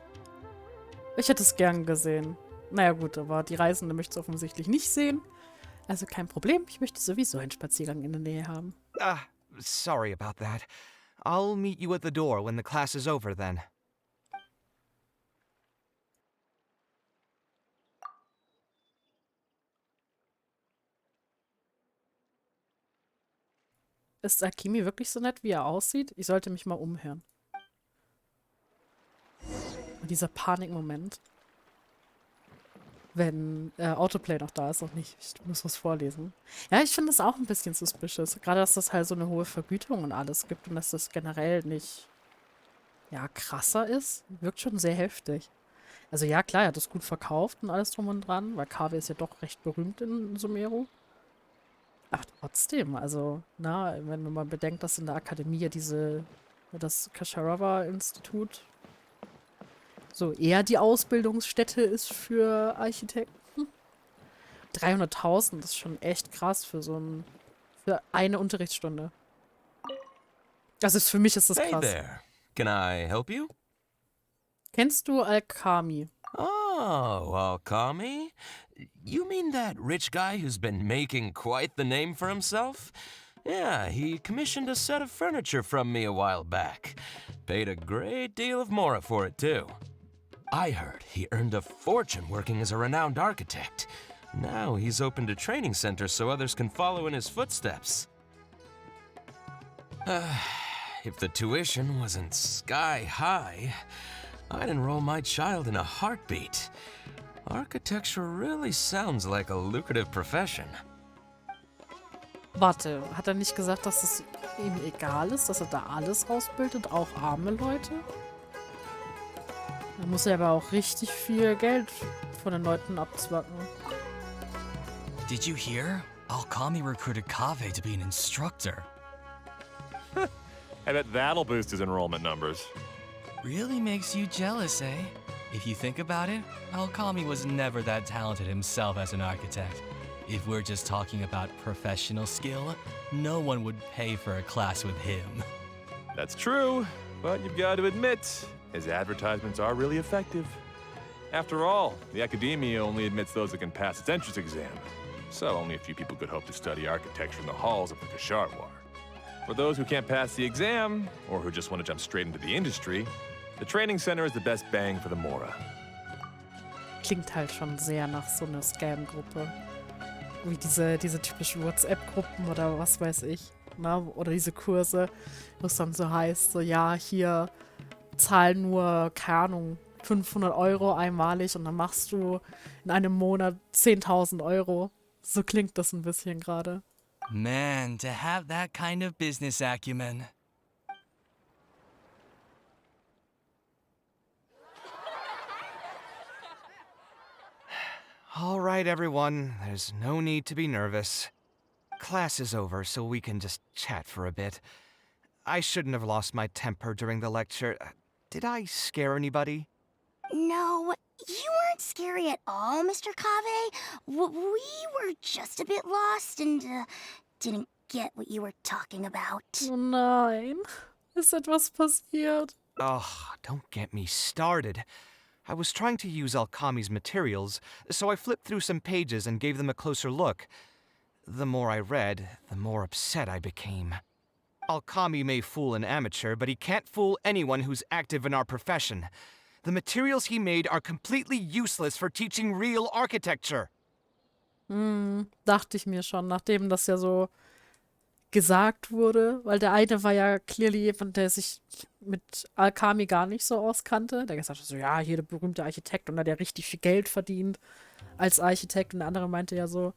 Ich hätte es gern gesehen. Naja gut, aber die Reisende möchte es offensichtlich nicht sehen. Also kein Problem, ich möchte sowieso einen Spaziergang in der Nähe haben. Sorry about that. I'll meet you at the door when the class is over then. Ist Akimi wirklich so nett, wie er aussieht? Ich sollte mich mal umhören. Und dieser Panikmoment. Wenn Autoplay noch da ist und nicht. Ich muss was vorlesen. Ja, ich finde das auch ein bisschen suspicious. Gerade, dass das halt so eine hohe Vergütung und alles gibt und dass das generell nicht, ja, krasser ist. Wirkt schon sehr heftig. Also ja, klar, er hat das gut verkauft und alles drum und dran, weil Kaveh ist ja doch recht berühmt in Sumeru. Aber trotzdem, also, na, wenn man mal bedenkt, dass in der Akademie ja das Kasharawar-Institut so eher die Ausbildungsstätte ist für Architekten. 300.000 ist schon echt krass für für eine Unterrichtsstunde. Für mich ist das Hey krass. there. Can I help you? Kennst du Alkami? Oh, Alkami? You mean that rich guy who's been making quite the name for himself? Yeah, he commissioned a set of furniture from me a while back. Paid a great deal of mora for it, too. I heard he earned a fortune working as a renowned architect. Now he's opened a training center so others can follow in his footsteps. If the tuition wasn't sky high, I'd enroll my child in a heartbeat. Architecture really sounds like a lucrative profession. Warte, hat er nicht gesagt, dass es ihm egal ist, dass er da alles ausbildet, auch arme Leute? Da muss er aber auch richtig viel Geld von den Leuten abzwacken. Did you hear? Alkami recruited Kaveh to be an instructor. I bet that'll boost his enrollment numbers. Really makes you jealous, eh? If you think about it, Alkami was never that talented himself as an architect. If we're just talking about professional skill, no one would pay for a class with him. That's true, but you've got to admit, his advertisements are really effective. After all, the academia only admits those that can pass its entrance exam, so only a few people could hope to study architecture in the halls of the Kasharwar. For those who can't pass the exam, or who just want to jump straight into the industry, the training center is the best bang for the Mora. Klingt halt schon sehr nach so einer Scam-Gruppe. Wie diese typischen WhatsApp-Gruppen oder was weiß ich. Na? Oder diese Kurse, wo es dann so heißt, so ja, hier zahl nur, keine Ahnung, 500 Euro einmalig und dann machst du in einem Monat 10.000 Euro. So klingt das ein bisschen gerade. Man, to have that kind of business acumen. All right, everyone. There's no need to be nervous. Class is over, so we can just chat for a bit. I shouldn't have lost my temper during the lecture. Did I scare anybody? No, you weren't scary at all, Mr. Kaveh. We were just a bit lost and didn't get what you were talking about. Oh nein. Ist etwas passiert? Oh, don't get me started. I was trying to use Alkami's materials, so I flipped through some pages and gave them a closer look. The more I read, the more upset I became. Alkami may fool an amateur, but he can't fool anyone who's active in our profession. The materials he made are completely useless for teaching real architecture. Dachte ich mir schon, nachdem das ja so gesagt wurde, weil der eine war ja clearly jemand, der sich mit Alkami gar nicht so auskannte, der gesagt hat so, ja, hier der berühmte Architekt und der richtig viel Geld verdient als Architekt, und der andere meinte ja so,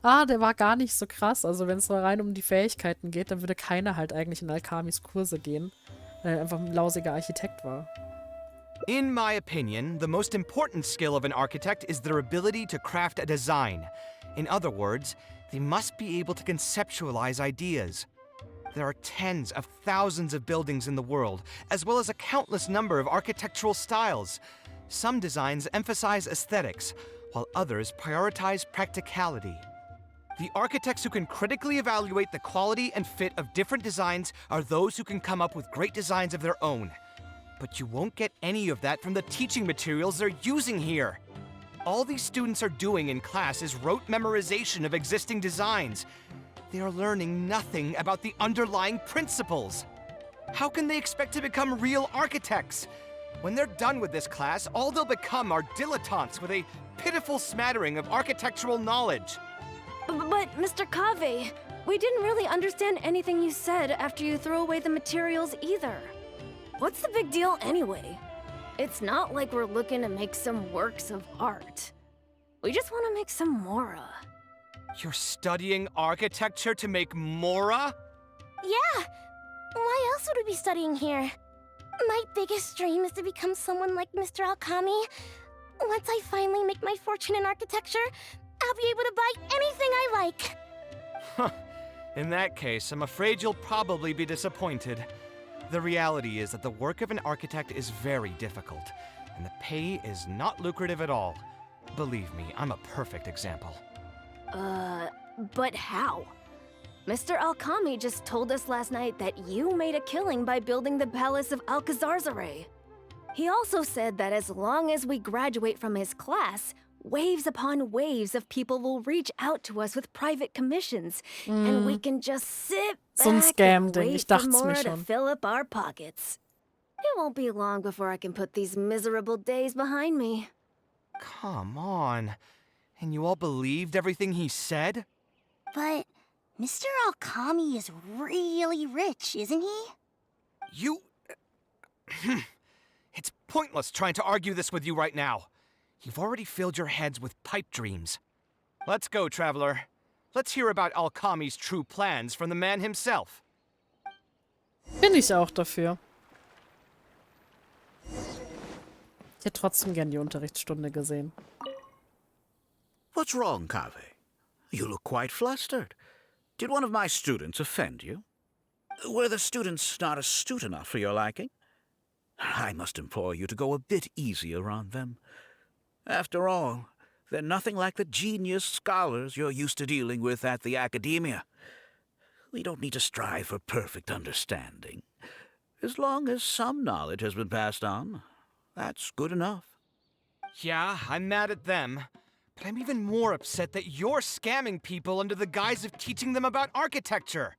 der war gar nicht so krass, also wenn es rein um die Fähigkeiten geht, dann würde keiner halt eigentlich in Alkamis Kurse gehen, weil er einfach ein lausiger Architekt war. In my opinion, the most important skill of an architect is their ability to craft a design. In other words, they must be able to conceptualize ideas. There are tens of thousands of buildings in the world, as well as a countless number of architectural styles. Some designs emphasize aesthetics, while others prioritize practicality. The architects who can critically evaluate the quality and fit of different designs are those who can come up with great designs of their own. But you won't get any of that from the teaching materials they're using here. All these students are doing in class is rote memorization of existing designs. They are learning nothing about the underlying principles. How can they expect to become real architects? When they're done with this class, all they'll become are dilettantes with a pitiful smattering of architectural knowledge. But, Mr. Kaveh, we didn't really understand anything you said after you threw away the materials either. What's the big deal anyway? It's not like we're looking to make some works of art. We just want to make some Mora. You're studying architecture to make Mora? Yeah! Why else would we be studying here? My biggest dream is to become someone like Mr. Alkami. Once I finally make my fortune in architecture, I'll be able to buy anything I like. Huh. In that case, I'm afraid you'll probably be disappointed. The reality is that the work of an architect is very difficult, and the pay is not lucrative at all. Believe me, I'm a perfect example. But how? Mr. Alkami just told us last night that you made a killing by building the Palace of Alcazarzare. He also said that as long as we graduate from his class, waves upon waves of people will reach out to us with private commissions, and we can just sit So ein back and Scam-Ding, wait ich for dachte es mir Mora to schon. fill up our pockets. It won't be long before I can put these miserable days behind me. Come on. And you all believed everything he said? But Mr. Alkami is really rich, isn't he? You... It's pointless trying to argue this with you right now. You've already filled your heads with pipe dreams. Let's go, traveler. Let's hear about Alkami's true plans from the man himself. Bin ich auch dafür. Ich hätte trotzdem gern die Unterrichtsstunde gesehen. What's wrong, Kaveh? You look quite flustered. Did one of my students offend you? Were the students not astute enough for your liking? I must implore you to go a bit easier on them. After all, they're nothing like the genius scholars you're used to dealing with at the academia. We don't need to strive for perfect understanding. As long as some knowledge has been passed on, that's good enough. Yeah, I'm mad at them. But I'm even more upset that you're scamming people under the guise of teaching them about architecture.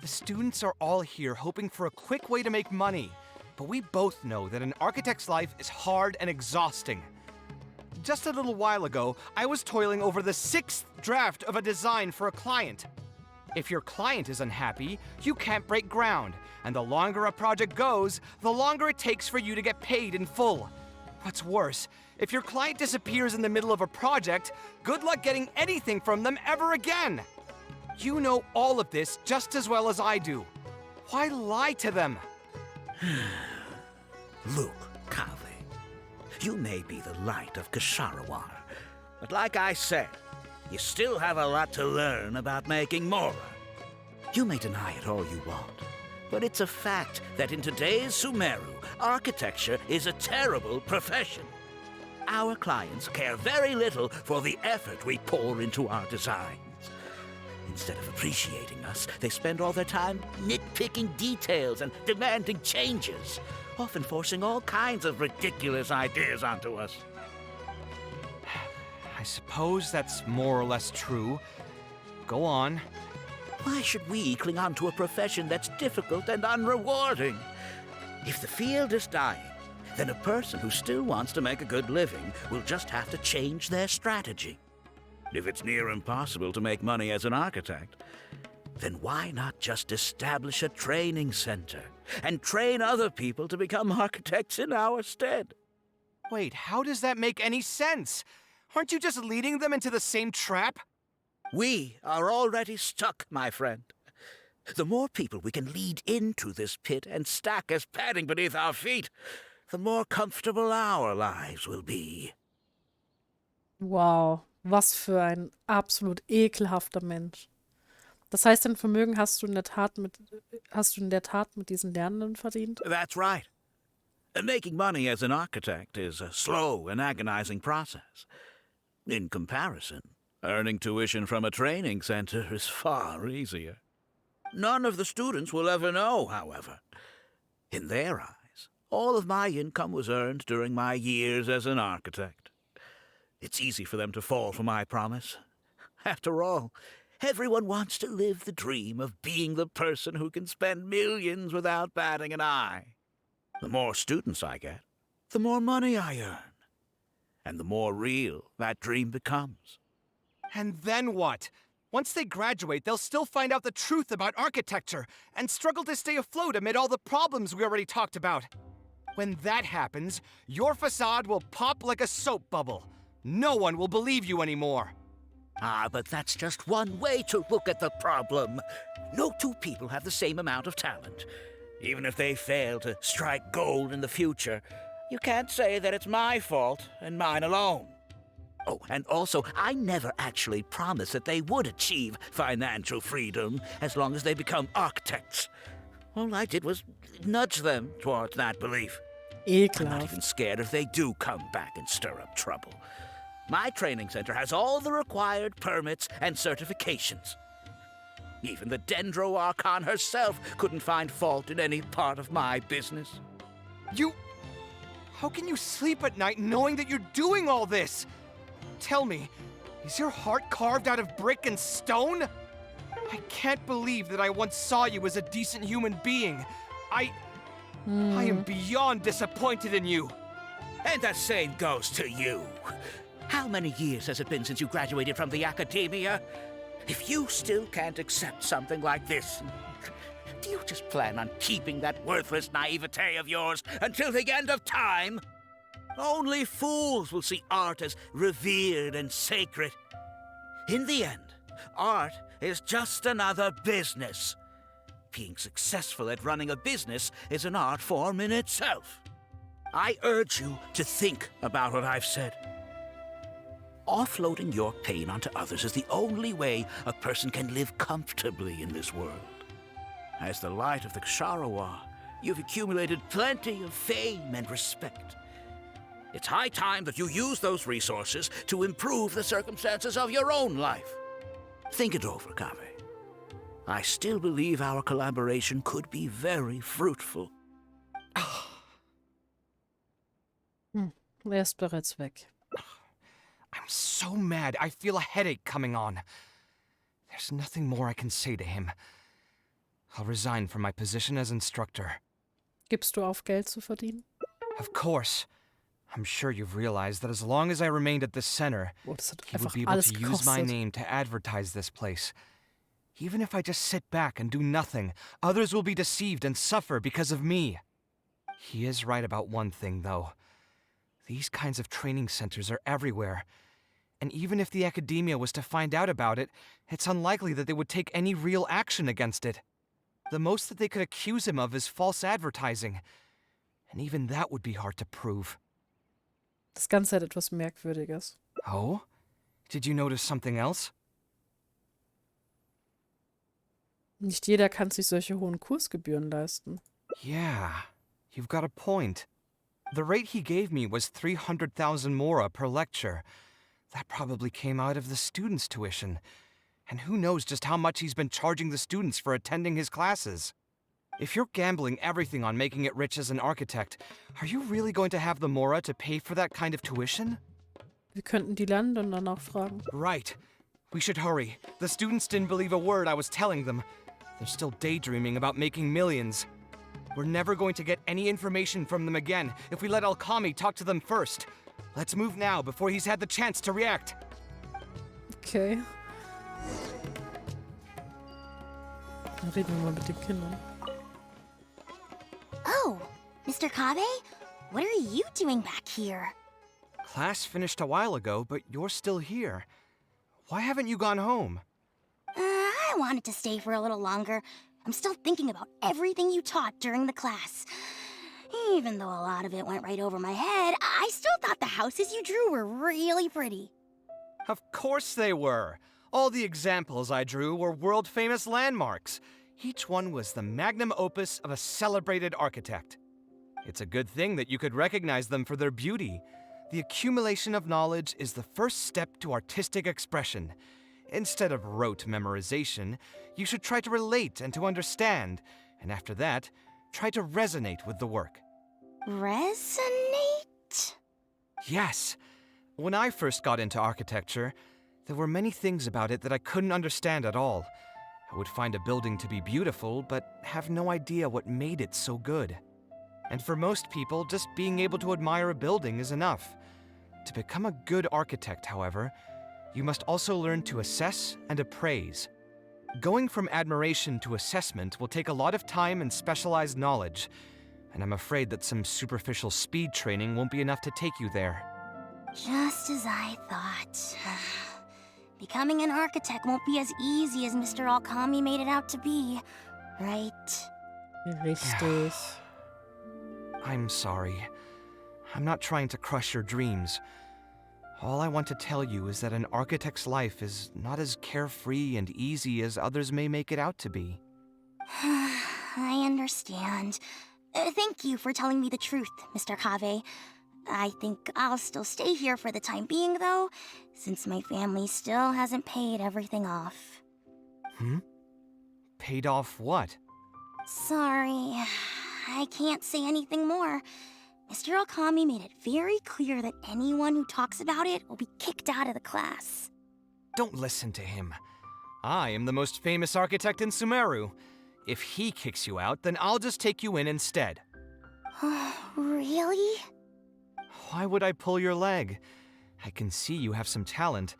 The students are all here hoping for a quick way to make money. But we both know that an architect's life is hard and exhausting. Just a little while ago, I was toiling over the 6th draft of a design for a client. If your client is unhappy, you can't break ground, and the longer a project goes, the longer it takes for you to get paid in full. What's worse, if your client disappears in the middle of a project, good luck getting anything from them ever again. You know all of this just as well as I do. Why lie to them? Look, Kaveh, you may be the light of Ksharawar, but like I said, you still have a lot to learn about making Mora. You may deny it all you want, but it's a fact that in today's Sumeru, architecture is a terrible profession. Our clients care very little for the effort we pour into our designs. Instead of appreciating us, they spend all their time nitpicking details and demanding changes, often forcing all kinds of ridiculous ideas onto us. I suppose that's more or less true. Go on. Why should we cling on to a profession that's difficult and unrewarding? If the field is dying, then a person who still wants to make a good living will just have to change their strategy. If it's near impossible to make money as an architect, then why not just establish a training center and train other people to become architects in our stead? Wait, how does that make any sense? Aren't you just leading them into the same trap? We are already stuck, my friend. The more people we can lead into this pit and stack as padding beneath our feet, the more comfortable our lives will be. Wow, was für ein absolut ekelhafter Mensch. Das heißt, dein Vermögen hast du in der Tat mit diesen Lernenden verdient? That's right. Making money as an architect is a slow and agonizing process. In comparison, earning tuition from a training center is far easier. None of the students will ever know, however. In their eyes, all of my income was earned during my years as an architect. It's easy for them to fall for my promise. After all, everyone wants to live the dream of being the person who can spend millions without batting an eye. The more students I get, the more money I earn. And the more real that dream becomes. And then what? Once they graduate, they'll still find out the truth about architecture and struggle to stay afloat amid all the problems we already talked about. When that happens, your facade will pop like a soap bubble. No one will believe you anymore. Ah, but that's just one way to look at the problem. No two people have the same amount of talent. Even if they fail to strike gold in the future, you can't say that it's my fault and mine alone. Oh, and also, I never actually promised that they would achieve financial freedom as long as they become architects. All I did was nudge them towards that belief. I'm not even scared if they do come back and stir up trouble. My training center has all the required permits and certifications. Even the Dendro Archon herself couldn't find fault in any part of my business. How can you sleep at night knowing that you're doing all this? Tell me, is your heart carved out of brick and stone? I can't believe that I once saw you as a decent human being. I am beyond disappointed in you. And the same goes to you. How many years has it been since you graduated from the academia? If you still can't accept something like this, do you just plan on keeping that worthless naivete of yours until the end of time? Only fools will see art as revered and sacred. In the end, art is just another business. Being successful at running a business is an art form in itself. I urge you to think about what I've said. Offloading your pain onto others is the only way a person can live comfortably in this world. As the light of the Ksharowa, you've accumulated plenty of fame and respect. It's high time that you use those resources to improve the circumstances of your own life. Think it over, Kaveh. I still believe our collaboration could be very fruitful. Er ist bereits weg. I'm so mad, I feel a headache coming on. There's nothing more I can say to him. I'll resign from my position as instructor. Gibst du auf, Geld zu verdienen? Of course. I'm sure you've realized that as long as I remained at this center, Oh, das hat he would einfach be able alles to use my gekostet. name to advertise this place. Even if I just sit back and do nothing, others will be deceived and suffer because of me. He is right about one thing, though. These kinds of training centers are everywhere. And even if the academia was to find out about it, it's unlikely that they would take any real action against it. The most that they could accuse him of is false advertising. And even that would be hard to prove. Das Ganze hat etwas Merkwürdiges. Oh? Did you notice something else? Nicht jeder kann sich solche hohen Kursgebühren leisten. Yeah, you've got a point. The rate he gave me was 300,000 mora per lecture. That probably came out of the students' tuition. And who knows just how much he's been charging the students for attending his classes. If you're gambling everything on making it rich as an architect, are you really going to have the mora to pay for that kind of tuition? Wir könnten die Landen dann auch fragen. Right. We should hurry. The students didn't believe a word I was telling them. They're still daydreaming about making millions. We're never going to get any information from them again if we let Alkami talk to them first. Let's move now before he's had the chance to react. Okay. Dann reden wir mal mit den Kindern. Oh, Mr. Kaveh? What are you doing back here? Class finished a while ago, but you're still here. Why haven't you gone home? I wanted to stay for a little longer. I'm still thinking about everything you taught during the class. Even though a lot of it went right over my head, I still thought the houses you drew were really pretty. Of course they were. All the examples I drew were world-famous landmarks. Each one was the magnum opus of a celebrated architect. It's a good thing that you could recognize them for their beauty. The accumulation of knowledge is the first step to artistic expression. Instead of rote memorization, you should try to relate and to understand, and after that, try to resonate with the work. Resonate? Yes. When I first got into architecture, there were many things about it that I couldn't understand at all. I would find a building to be beautiful, but have no idea what made it so good. And for most people, just being able to admire a building is enough. To become a good architect, however, you must also learn to assess and appraise. Going from admiration to assessment will take a lot of time and specialized knowledge, and I'm afraid that some superficial speed training won't be enough to take you there. Just as I thought. Becoming an architect won't be as easy as Mr. Alkami made it out to be, right? Richtig. I'm sorry. I'm not trying to crush your dreams. All I want to tell you is that an architect's life is not as carefree and easy as others may make it out to be. I understand. Thank you for telling me the truth, Mr. Kaveh. I think I'll still stay here for the time being, though, since my family still hasn't paid everything off. Paid off what? Sorry, I can't say anything more. Mr. Alkami made it very clear that anyone who talks about it will be kicked out of the class. Don't listen to him. I am the most famous architect in Sumeru. If he kicks you out, then I'll just take you in instead. Really? Why would I pull your leg? I can see you have some talent,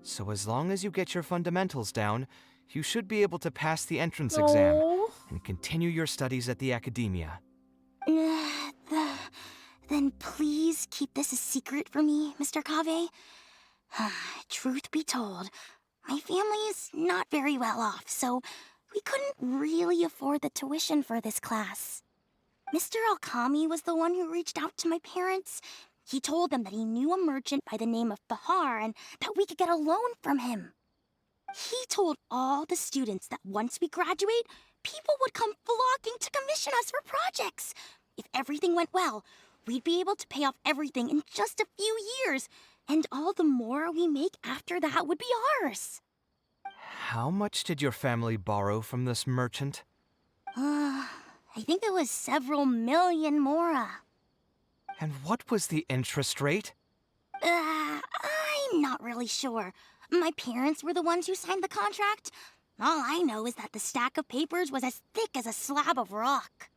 so as long as you get your fundamentals down, you should be able to pass the entrance exam Oh. and continue your studies at the academia. Then please keep this a secret for me, Mr. Kaveh. Truth be told, my family is not very well off, so we couldn't really afford the tuition for this class. Mr. Alkami was the one who reached out to my parents. He told them that he knew a merchant by the name of Bahar and that we could get a loan from him. He told all the students that once we graduate, people would come flocking to commission us for projects. If everything went well, we'd be able to pay off everything in just a few years, and all the more we make after that would be ours. How much did your family borrow from this merchant? I think it was several million mora. And what was the interest rate? I'm not really sure. My parents were the ones who signed the contract. All I know is that the stack of papers was as thick as a slab of rock.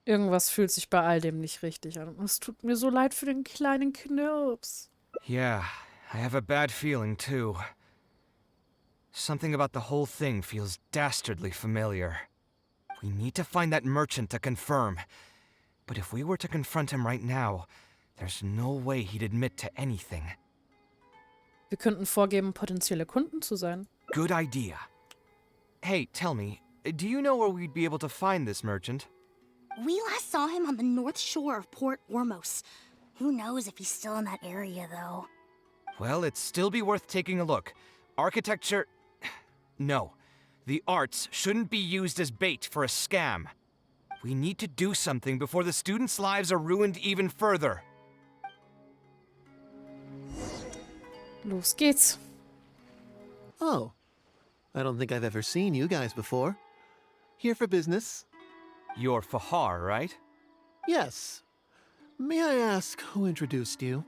Irgendwas fühlt sich bei all dem nicht richtig an. Es tut mir so leid für den kleinen Knirps. Yeah, I have a bad feeling too. Something about the whole thing feels dastardly familiar. We need to find that merchant to confirm. But if we were to confront him right now, there's no way he'd admit to anything. Wir könnten vorgeben, potenzielle Kunden zu sein. Good idea. Hey, tell me, do you know where we'd be able to find this merchant? We last saw him on the north shore of Port Ormos. Who knows if he's still in that area, though. Well, it'd still be worth taking a look. Architecture... No. The arts shouldn't be used as bait for a scam. We need to do something before the students' lives are ruined even further. Los geht's. Oh. I don't think I've ever seen you guys before. Here for business? You're Fahar, right? Yes. May I ask who introduced you?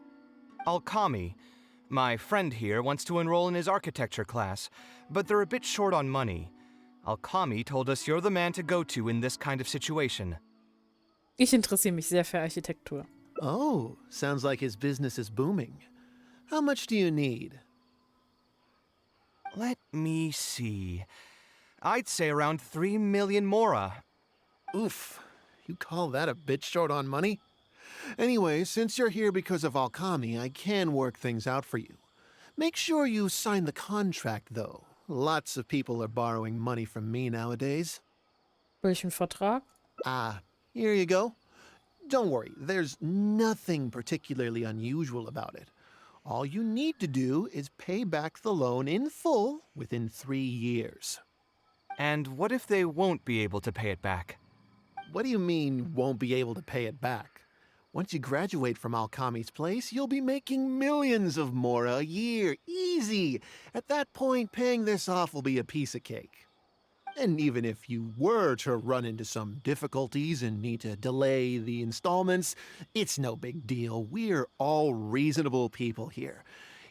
Alkami. My friend here wants to enroll in his architecture class, but they're a bit short on money. Alkami told us you're the man to go to in this kind of situation. Ich interessiere mich sehr für Architektur. Oh, sounds like his business is booming. How much do you need? Let me see. I'd say around 3 million mora. Oof, you call that a bit short on money? Anyway, since you're here because of Alkami, I can work things out for you. Make sure you sign the contract, though. Lots of people are borrowing money from me nowadays. Welchen Vertrag? Ah, here you go. Don't worry, there's nothing particularly unusual about it. All you need to do is pay back the loan in full within 3 years. And what if they won't be able to pay it back? What do you mean, won't be able to pay it back? Once you graduate from Alkami's place, you'll be making millions of mora a year. Easy! At that point, paying this off will be a piece of cake. And even if you were to run into some difficulties and need to delay the installments, it's no big deal. We're all reasonable people here.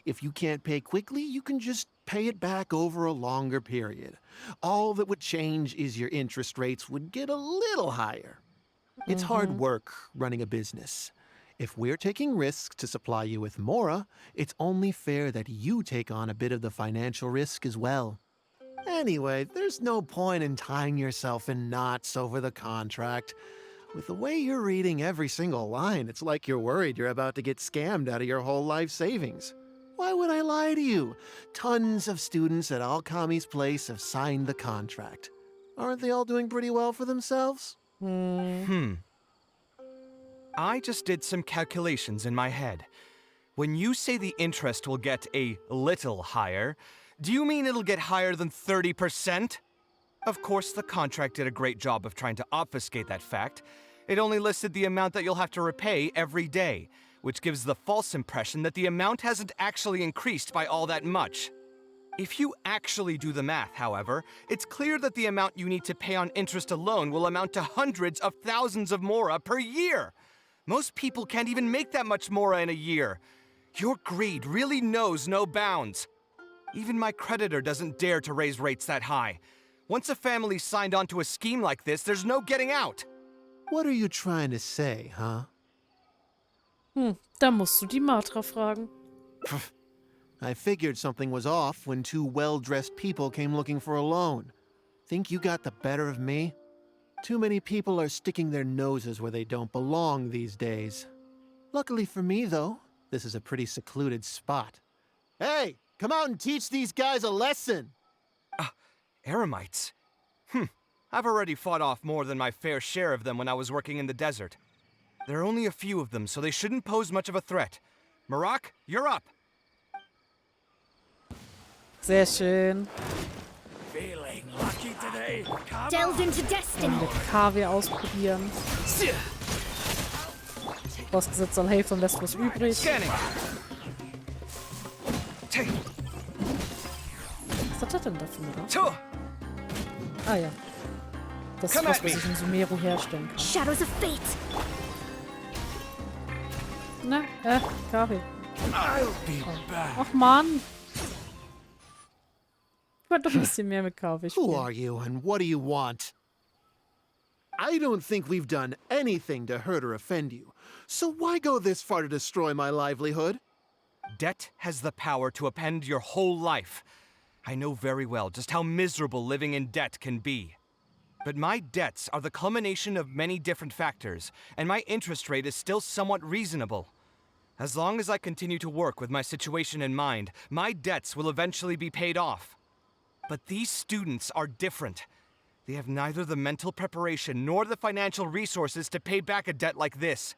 If you can't pay quickly, you can just pay it back over a longer period. All that would change is your interest rates would get a little higher. It's hard work running a business. If we're taking risks to supply you with mora, it's only fair that you take on a bit of the financial risk as well. Anyway, there's no point in tying yourself in knots over the contract. With the way you're reading every single line, it's like you're worried you're about to get scammed out of your whole life savings. Why would I lie to you? Tons of students at Alkami's place have signed the contract. Aren't they all doing pretty well for themselves? I just did some calculations in my head. When you say the interest will get a little higher, do you mean it'll get higher than 30%? Of course, the contract did a great job of trying to obfuscate that fact. It only listed the amount that you'll have to repay every day, which gives the false impression that the amount hasn't actually increased by all that much. If you actually do the math, however, it's clear that the amount you need to pay on interest alone will amount to hundreds of thousands of mora per year. Most people can't even make that much mora in a year. Your greed really knows no bounds. Even my creditor doesn't dare to raise rates that high. Once a family's signed on to a scheme like this, there's no getting out. What are you trying to say, huh? Da musst du die Matra fragen. I figured something was off when two well-dressed people came looking for a loan. Think you got the better of me? Too many people are sticking their noses where they don't belong these days. Luckily for me, though, this is a pretty secluded spot. Hey, come out and teach these guys a lesson! Eremites? I've already fought off more than my fair share of them when I was working in the desert. There are only a few of them, so they shouldn't pose much of a threat. Marak, you're up! Sehr schön. Feeling lucky today. Delve into destiny. Mit Kaveh ausprobieren. Vorausgesetzt soll helfen und lässt was übrig. Scanning. Was hat er denn dafür, oder? Ah ja. Das ist was ich in Sumeru herstellen kann. Shadows of Fate. Na, Kaveh. I'll be back. Ach Mann. Ich wollte doch ein bisschen mehr mit Kaveh Who spielen. are you and what do you want? I don't think we've done anything to hurt or offend you. So why go this far to destroy my livelihood? Debt has the power to upend your whole life. I know very well just how miserable living in debt can be. But my debts are the culmination of many different factors, and my interest rate is still somewhat reasonable. As long as I continue to work with my situation in mind, my debts will eventually be paid off. But these students are different. They have neither the mental preparation nor the financial resources to pay back a debt like this.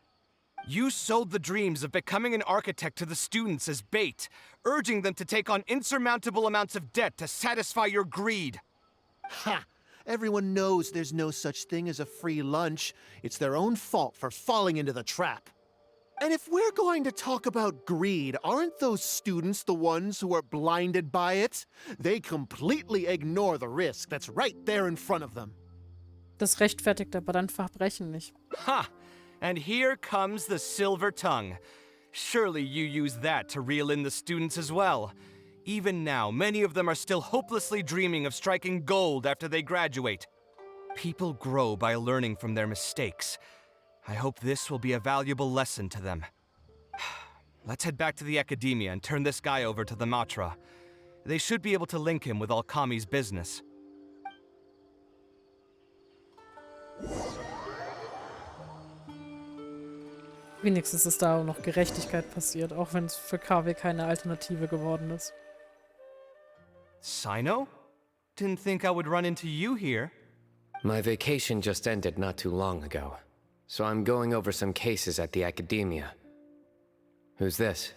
You sold the dreams of becoming an architect to the students as bait, urging them to take on insurmountable amounts of debt to satisfy your greed. Ha! Everyone knows there's no such thing as a free lunch. It's their own fault for falling into the trap. And if we're going to talk about greed, aren't those students the ones who are blinded by it? They completely ignore the risk that's right there in front of them. Das rechtfertigt aber dann Verbrechen nicht. Ha! And here comes the silver tongue. Surely you use that to reel in the students as well. Even now, many of them are still hopelessly dreaming of striking gold after they graduate. People grow by learning from their mistakes. I hope this will be a valuable lesson to them. Let's head back to the academia and turn this guy over to the Matra. They should be able to link him with Alkami's business. Wenigstens ist da auch noch Gerechtigkeit passiert, auch wenn es für Kaveh keine Alternative geworden ist. Sino? Didn't think I would run into you here. My vacation just ended not too long ago, so I'm going over some cases at the academia. Who's this?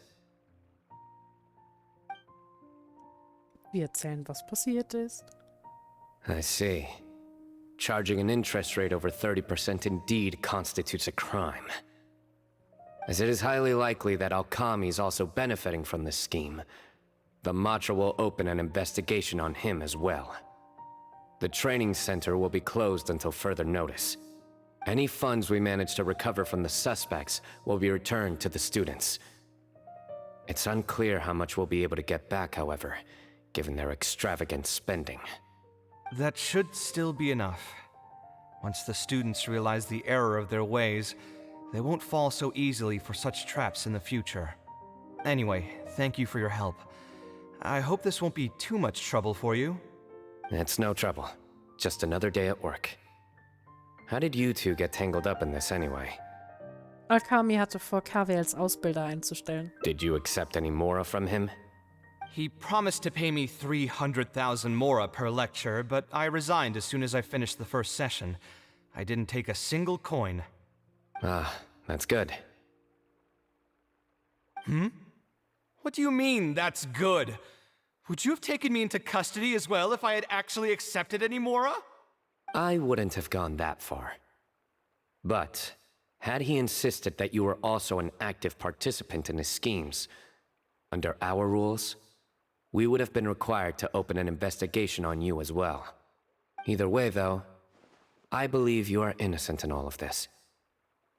Wir erzählen, was passiert ist. I see. Charging an interest rate over 30% indeed constitutes a crime. As it is highly likely that Alkami is also benefiting from this scheme, the Matra will open an investigation on him as well. The training center will be closed until further notice. Any funds we manage to recover from the suspects will be returned to the students. It's unclear how much we'll be able to get back, however, given their extravagant spending. That should still be enough. Once the students realize the error of their ways, they won't fall so easily for such traps in the future. Anyway, thank you for your help. I hope this won't be too much trouble for you. It's no trouble. Just another day at work. How did you two get tangled up in this anyway? Alkami hatte vor, Kaveh als Ausbilder einzustellen. Did you accept any mora from him? He promised to pay me 300,000 mora per lecture, but I resigned as soon as I finished the first session. I didn't take a single coin. Ah, that's good. What do you mean, that's good? Would you have taken me into custody as well if I had actually accepted any mora? I wouldn't have gone that far. But, had he insisted that you were also an active participant in his schemes, under our rules, we would have been required to open an investigation on you as well. Either way, though, I believe you are innocent in all of this.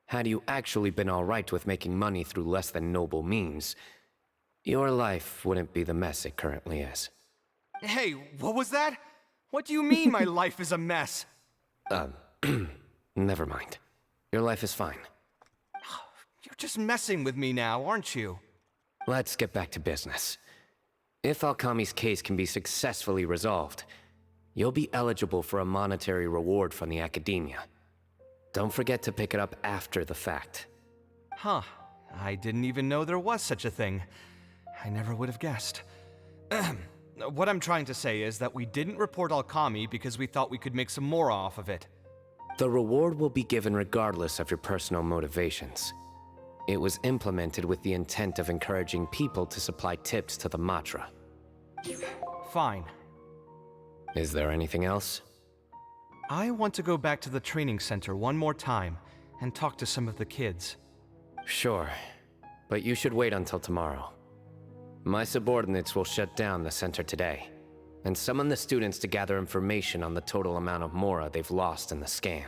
Had you actually been alright with making money through less than noble means, your life wouldn't be the mess it currently is. Hey, what was that? What do you mean my life is a mess? Never mind. Your life is fine. You're just messing with me now, aren't you? Let's get back to business. If Alkami's case can be successfully resolved, you'll be eligible for a monetary reward from the Academia. Don't forget to pick it up after the fact. Huh. I didn't even know there was such a thing. I never would have guessed. What I'm trying to say is that we didn't report Alkami because we thought we could make some more off of it. The reward will be given regardless of your personal motivations. It was implemented with the intent of encouraging people to supply tips to the Matra. Fine. Is there anything else? I want to go back to the training center one more time and talk to some of the kids. Sure, but you should wait until tomorrow. My subordinates will shut down the center today, and summon the students to gather information on the total amount of Mora they've lost in the scam.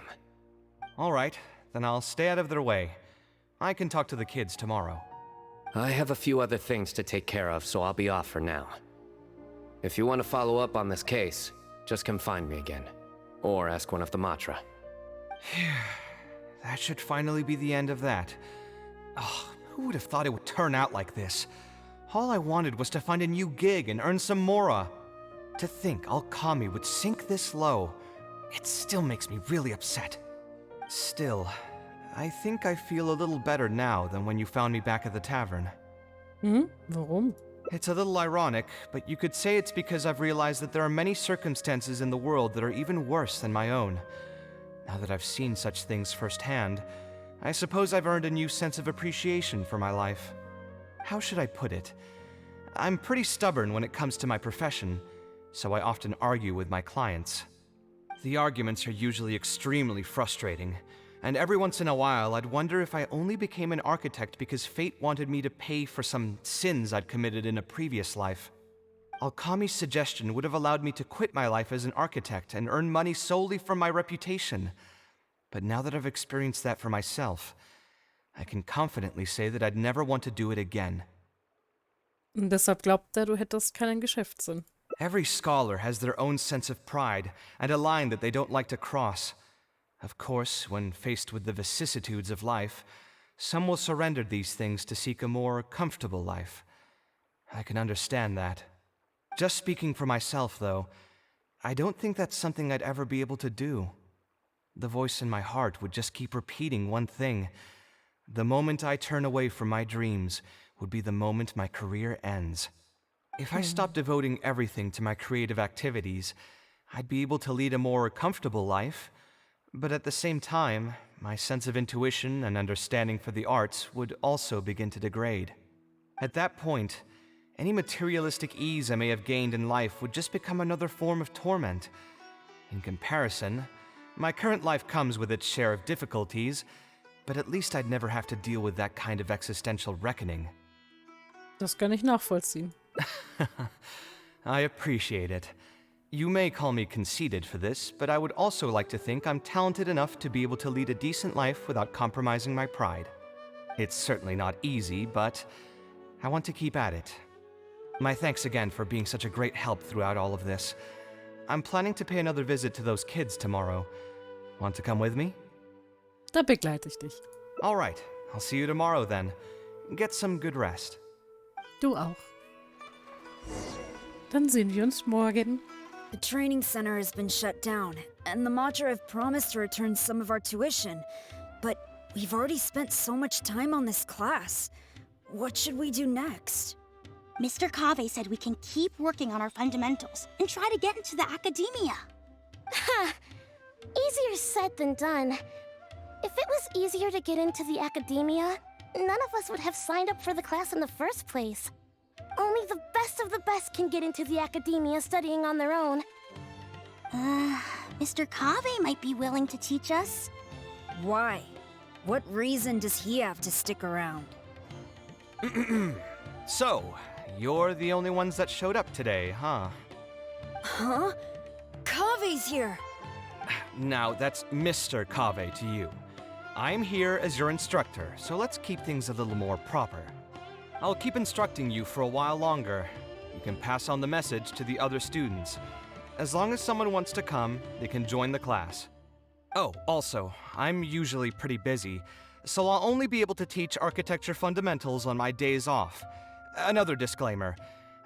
All right, then I'll stay out of their way. I can talk to the kids tomorrow. I have a few other things to take care of, so I'll be off for now. If you want to follow up on this case, just come find me again. Or ask one of the Matra. That should finally be the end of that. Oh, who would have thought it would turn out like this? All I wanted was to find a new gig and earn some Mora. To think Alkami would sink this low, it still makes me really upset. Still, I think I feel a little better now than when you found me back at the tavern. Warum? It's a little ironic, but you could say it's because I've realized that there are many circumstances in the world that are even worse than my own. Now that I've seen such things firsthand, I suppose I've earned a new sense of appreciation for my life. How should I put it? I'm pretty stubborn when it comes to my profession, so I often argue with my clients. The arguments are usually extremely frustrating, and every once in a while I'd wonder if I only became an architect because fate wanted me to pay for some sins I'd committed in a previous life. Alkami's suggestion would have allowed me to quit my life as an architect and earn money solely from my reputation. But now that I've experienced that for myself, I can confidently say that I'd never want to do it again. Und deshalb glaubt du hättest keinen Geschäftssinn. Every scholar has their own sense of pride and a line that they don't like to cross. Of course, when faced with the vicissitudes of life, some will surrender these things to seek a more comfortable life. I can understand that. Just speaking for myself, though, I don't think that's something I'd ever be able to do. The voice in my heart would just keep repeating one thing. The moment I turn away from my dreams would be the moment my career ends. If I stopped devoting everything to my creative activities, I'd be able to lead a more comfortable life, but at the same time, my sense of intuition and understanding for the arts would also begin to degrade. At that point, any materialistic ease I may have gained in life would just become another form of torment. In comparison, my current life comes with its share of difficulties, but at least I'd never have to deal with that kind of existential reckoning. Das kann ich nachvollziehen. I appreciate it. You may call me conceited for this, but I would also like to think I'm talented enough to be able to lead a decent life without compromising my pride. It's certainly not easy, but I want to keep at it. My thanks again for being such a great help throughout all of this. I'm planning to pay another visit to those kids tomorrow. Want to come with me? Da begleite ich dich. All right, I'll see you tomorrow then. Get some good rest. Du auch. Dann sehen wir uns morgen. The training center has been shut down, and the Matra have promised to return some of our tuition. But we've already spent so much time on this class. What should we do next? Mr. Kaveh said we can keep working on our fundamentals and try to get into the academia. Ha! Easier said than done. If it was easier to get into the academia, none of us would have signed up for the class in the first place. Only the best of the best can get into the academia studying on their own. Mr. Kaveh might be willing to teach us. Why? What reason does he have to stick around? So, you're the only ones that showed up today, huh? Huh? Kaveh's here! Now, that's Mr. Kaveh to you. I'm here as your instructor, so let's keep things a little more proper. I'll keep instructing you for a while longer. You can pass on the message to the other students. As long as someone wants to come, they can join the class. Oh, also, I'm usually pretty busy, so I'll only be able to teach architecture fundamentals on my days off. Another disclaimer,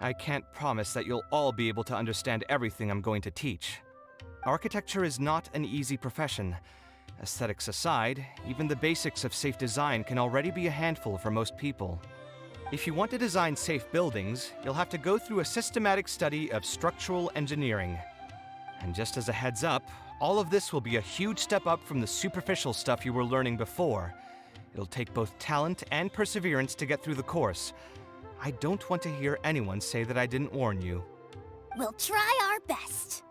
I can't promise that you'll all be able to understand everything I'm going to teach. Architecture is not an easy profession. Aesthetics aside, even the basics of safe design can already be a handful for most people. If you want to design safe buildings, you'll have to go through a systematic study of structural engineering. And just as a heads up, all of this will be a huge step up from the superficial stuff you were learning before. It'll take both talent and perseverance to get through the course. I don't want to hear anyone say that I didn't warn you. We'll try our best.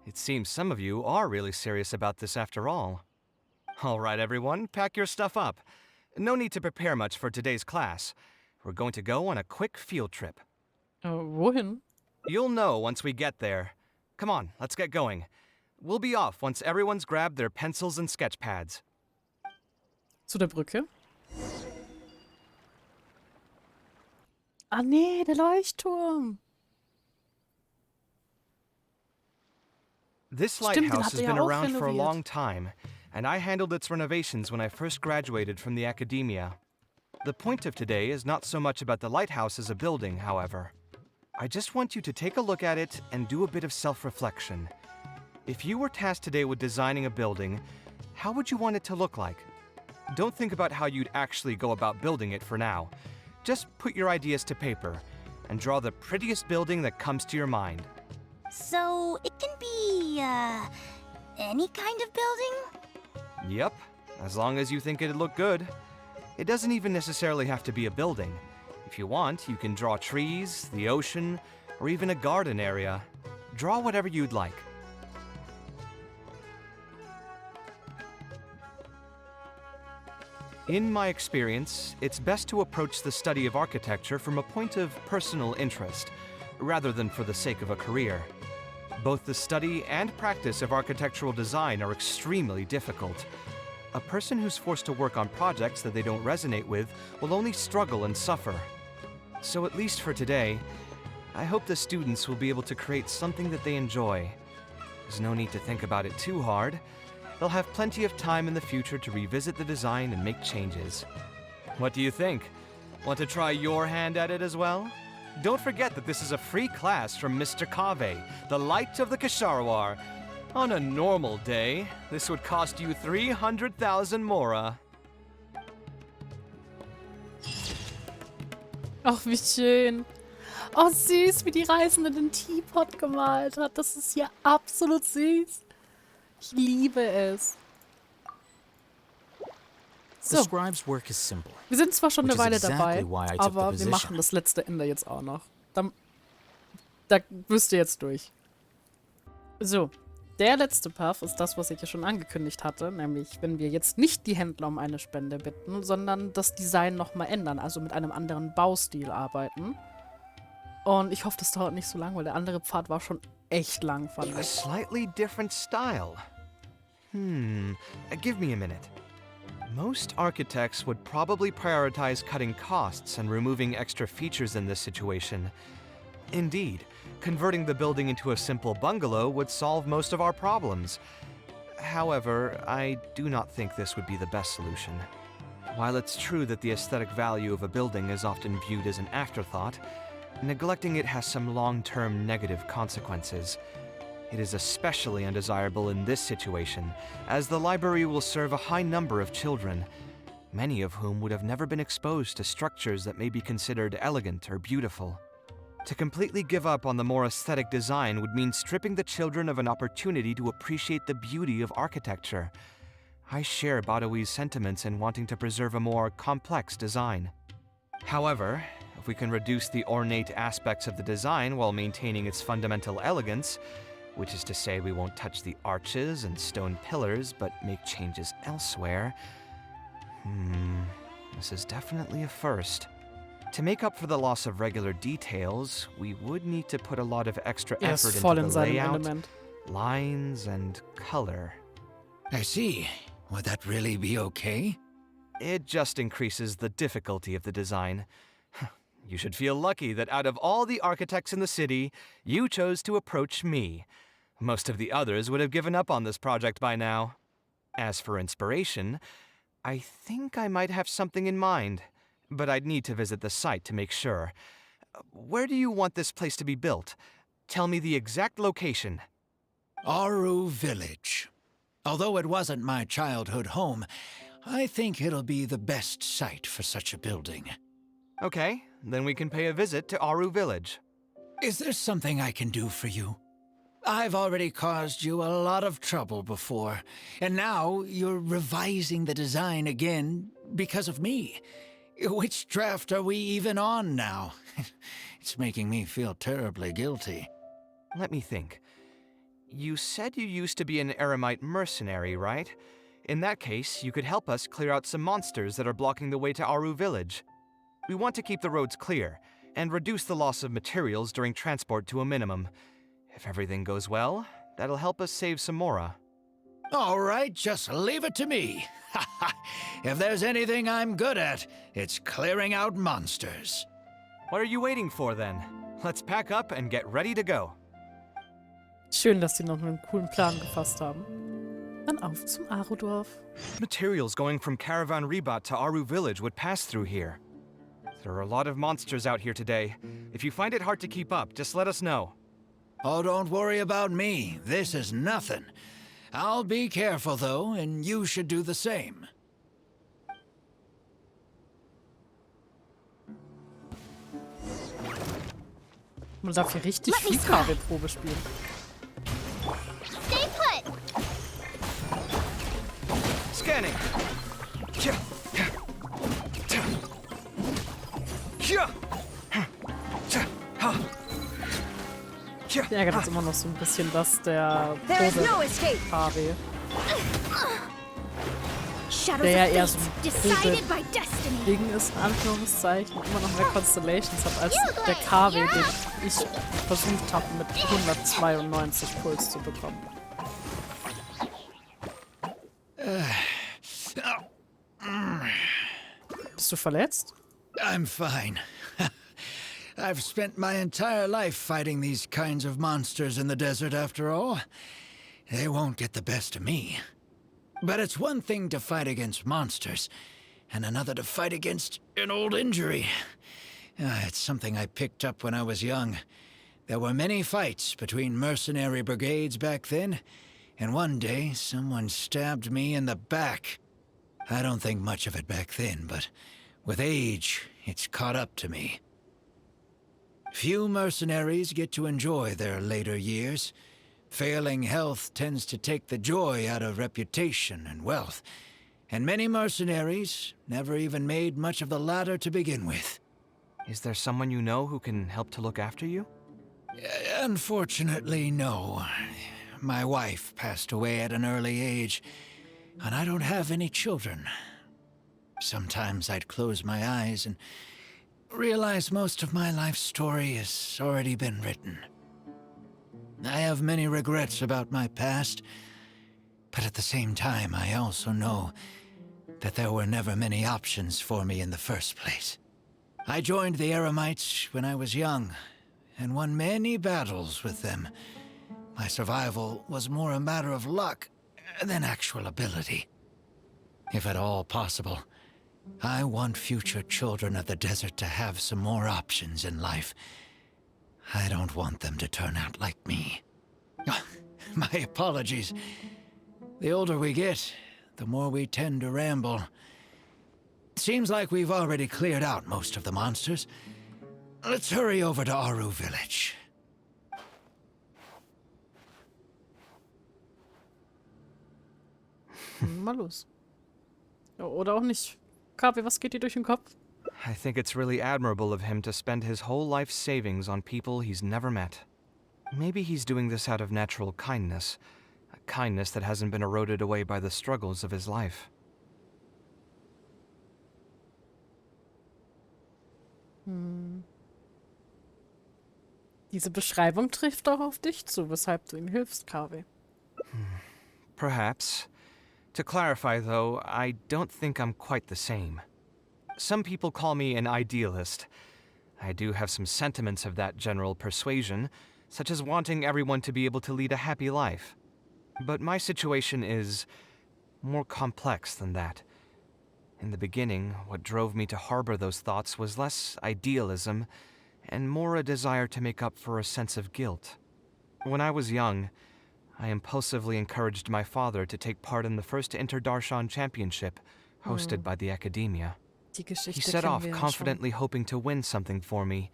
It seems some of you are really serious about this after all. All right, everyone, pack your stuff up. No need to prepare much for today's class. We're going to go on a quick field trip. Wohin? You'll know once we get there. Come on, let's get going. We'll be off once everyone's grabbed their pencils and sketch pads. Zu der Brücke. Ah nee, der Leuchtturm. This Stimmt, den lighthouse hat has er been ja auch around for a renoviert. long time, and I handled its renovations when I first graduated from the academia. The point of today is not so much about the lighthouse as a building, however. I just want you to take a look at it and do a bit of self-reflection. If you were tasked today with designing a building, how would you want it to look like? Don't think about how you'd actually go about building it for now. Just put your ideas to paper and draw the prettiest building that comes to your mind. So, it can be, any kind of building? Yep, as long as you think it'd look good. It doesn't even necessarily have to be a building. If you want, you can draw trees, the ocean, or even a garden area. Draw whatever you'd like. In my experience, it's best to approach the study of architecture from a point of personal interest, rather than for the sake of a career. Both the study and practice of architectural design are extremely difficult. A person who's forced to work on projects that they don't resonate with will only struggle and suffer. So at least for today, I hope the students will be able to create something that they enjoy. There's no need to think about it too hard. They'll have plenty of time in the future to revisit the design and make changes. What do you think? Want to try your hand at it as well? Don't forget that this is a free class from Mr. Kaveh, the Light of the Kasharwar. On a normal day, this would cost you 300,000 Mora. Ach, wie schön. Oh, süß, wie die Reisende den Teapot gemalt hat. Das ist ja absolut süß. Ich liebe es. The So, scribe's work is simple. wir sind zwar schon which eine is Weile exactly dabei, why I took the aber wir position. machen das letzte Ende jetzt auch noch. Da müsst ihr jetzt durch. So, der letzte Path ist das, was ich ja schon angekündigt hatte, nämlich wenn wir jetzt nicht die Händler um eine Spende bitten, sondern das Design nochmal ändern, also mit einem anderen Baustil arbeiten. Und ich hoffe, das dauert nicht so lang, weil der andere Pfad war schon echt lang, fand A ich. slightly different style. Give me a minute. Most architects would probably prioritize cutting costs and removing extra features in this situation. Indeed, converting the building into a simple bungalow would solve most of our problems. However, I do not think this would be the best solution. While it's true that the aesthetic value of a building is often viewed as an afterthought, neglecting it has some long-term negative consequences. It is especially undesirable in this situation, as the library will serve a high number of children, many of whom would have never been exposed to structures that may be considered elegant or beautiful. To completely give up on the more aesthetic design would mean stripping the children of an opportunity to appreciate the beauty of architecture. I share Badawi's sentiments in wanting to preserve a more complex design. However, if we can reduce the ornate aspects of the design while maintaining its fundamental elegance, which is to say we won't touch the arches and stone pillars but make changes elsewhere, this is definitely a first. To make up for the loss of regular details, we would need to put a lot of extra Er ist effort voll into in the seinem layout, Element. lines, and color. I see. Would that really be okay? It just increases the difficulty of the design. You should feel lucky that out of all the architects in the city, you chose to approach me. Most of the others would have given up on this project by now. As for inspiration, I think I might have something in mind, but I'd need to visit the site to make sure. Where do you want this place to be built? Tell me the exact location. Aru Village. Although it wasn't my childhood home, I think it'll be the best site for such a building. Okay, then we can pay a visit to Aru Village. Is there something I can do for you? I've already caused you a lot of trouble before, and now you're revising the design again because of me. Which draft are we even on now? It's making me feel terribly guilty. Let me think. You said you used to be an Eremite mercenary, right? In that case, you could help us clear out some monsters that are blocking the way to Aru Village. We want to keep the roads clear, and reduce the loss of materials during transport to a minimum. If everything goes well, that'll help us save some Mora. All right, just leave it to me. If there's anything I'm good at, it's clearing out monsters. What are you waiting for then? Let's pack up and get ready to go. Schön, dass sie noch einen coolen Plan gefasst haben. Dann auf zum Aru-Dorf. Materials going from Caravan Ribat to Aru Village would pass through here. There are a lot of monsters out here today. If you find it hard to keep up, just let us know. Oh, don't worry about me. This is nothing. I'll be careful, though, and you should do the same. Man darf hier richtig viel Kabelprobe spielen. Stay put! Scanning! Ich ärgert jetzt immer noch so ein bisschen, dass der Probe-Kaveh, der ja eher so ein Probe-Ding ist, in Anführungszeichen, immer noch mehr Constellations hat, als der Kaveh, den ich versucht habe, mit 192 Puls zu bekommen. Bist du verletzt? I'm fine. I've spent my entire life fighting these kinds of monsters in the desert, after all. They won't get the best of me. But it's one thing to fight against monsters, and another to fight against an old injury. It's something I picked up when I was young. There were many fights between mercenary brigades back then, and one day someone stabbed me in the back. I don't think much of it back then, but with age, it's caught up to me. Few mercenaries get to enjoy their later years. Failing health tends to take the joy out of reputation and wealth, and many mercenaries never even made much of the latter to begin with. Is there someone you know who can help to look after you? Unfortunately, no. My wife passed away at an early age, and I don't have any children. Sometimes I'd close my eyes and realize most of my life story has already been written. I have many regrets about my past, but at the same time I also know that there were never many options for me in the first place. I joined the Eremites when I was young, and won many battles with them. My survival was more a matter of luck than actual ability. If at all possible, I want future children of the desert to have some more options in life. I don't want them to turn out like me. My apologies. The older we get, the more we tend to ramble. Seems like we've already cleared out most of the monsters. Let's hurry over to Aru Village. Mal los. Oder auch nicht. Kaveh, was geht dir durch den Kopf? I think it's really admirable of him to spend his whole life savings on people he's never met. Maybe he's doing this out of natural kindness. A kindness that hasn't been eroded away by the struggles of his life. Diese Beschreibung trifft auch auf dich zu, weshalb du ihm hilfst, Kaveh. Perhaps. To clarify, though, I don't think I'm quite the same. Some people call me an idealist. I do have some sentiments of that general persuasion, such as wanting everyone to be able to lead a happy life. But my situation is more complex than that. In the beginning, what drove me to harbor those thoughts was less idealism and more a desire to make up for a sense of guilt. When I was young, I impulsively encouraged my father to take part in the first Inter-Darshan Championship hosted by the Academia. Die He Geschichte set kennen off wir ja schon. confidently hoping to win something for me,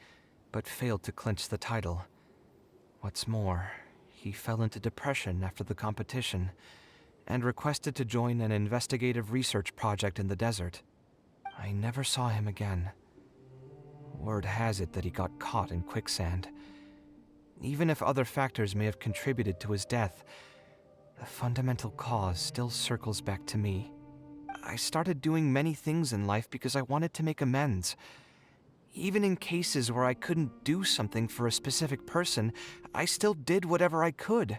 but failed to clinch the title. What's more, he fell into depression after the competition and requested to join an investigative research project in the desert. I never saw him again. Word has it that he got caught in quicksand. Even if other factors may have contributed to his death, the fundamental cause still circles back to me. I started doing many things in life because I wanted to make amends. Even in cases where I couldn't do something for a specific person, I still did whatever I could.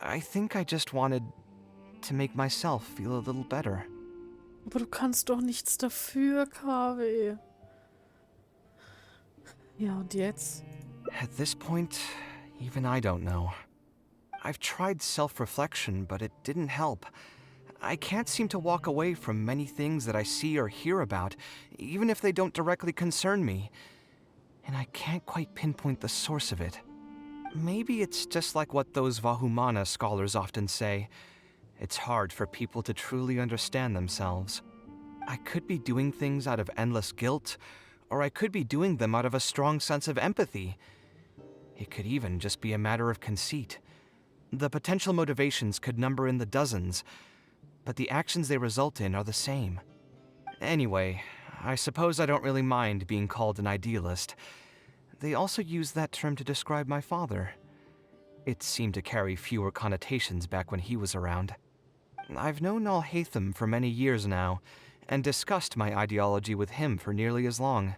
I think I just wanted to make myself feel a little better. Aber du kannst doch nichts dafür, Kaveh. Ja, und jetzt? At this point, even I don't know. I've tried self-reflection, but it didn't help. I can't seem to walk away from many things that I see or hear about, even if they don't directly concern me. And I can't quite pinpoint the source of it. Maybe it's just like what those Vahumana scholars often say. It's hard for people to truly understand themselves. I could be doing things out of endless guilt, or I could be doing them out of a strong sense of empathy. It could even just be a matter of conceit. The potential motivations could number in the dozens, but the actions they result in are the same. Anyway, I suppose I don't really mind being called an idealist. They also used that term to describe my father. It seemed to carry fewer connotations back when he was around. I've known Al-Haytham for many years now, and discussed my ideology with him for nearly as long.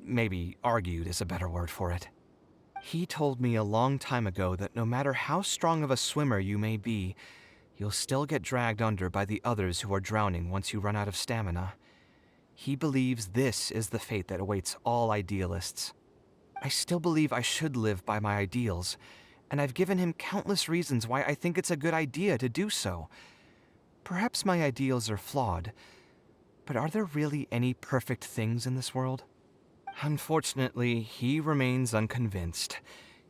Maybe argued is a better word for it. He told me a long time ago that no matter how strong of a swimmer you may be, you'll still get dragged under by the others who are drowning once you run out of stamina. He believes this is the fate that awaits all idealists. I still believe I should live by my ideals, and I've given him countless reasons why I think it's a good idea to do so. Perhaps my ideals are flawed, but are there really any perfect things in this world? Unfortunately, he remains unconvinced.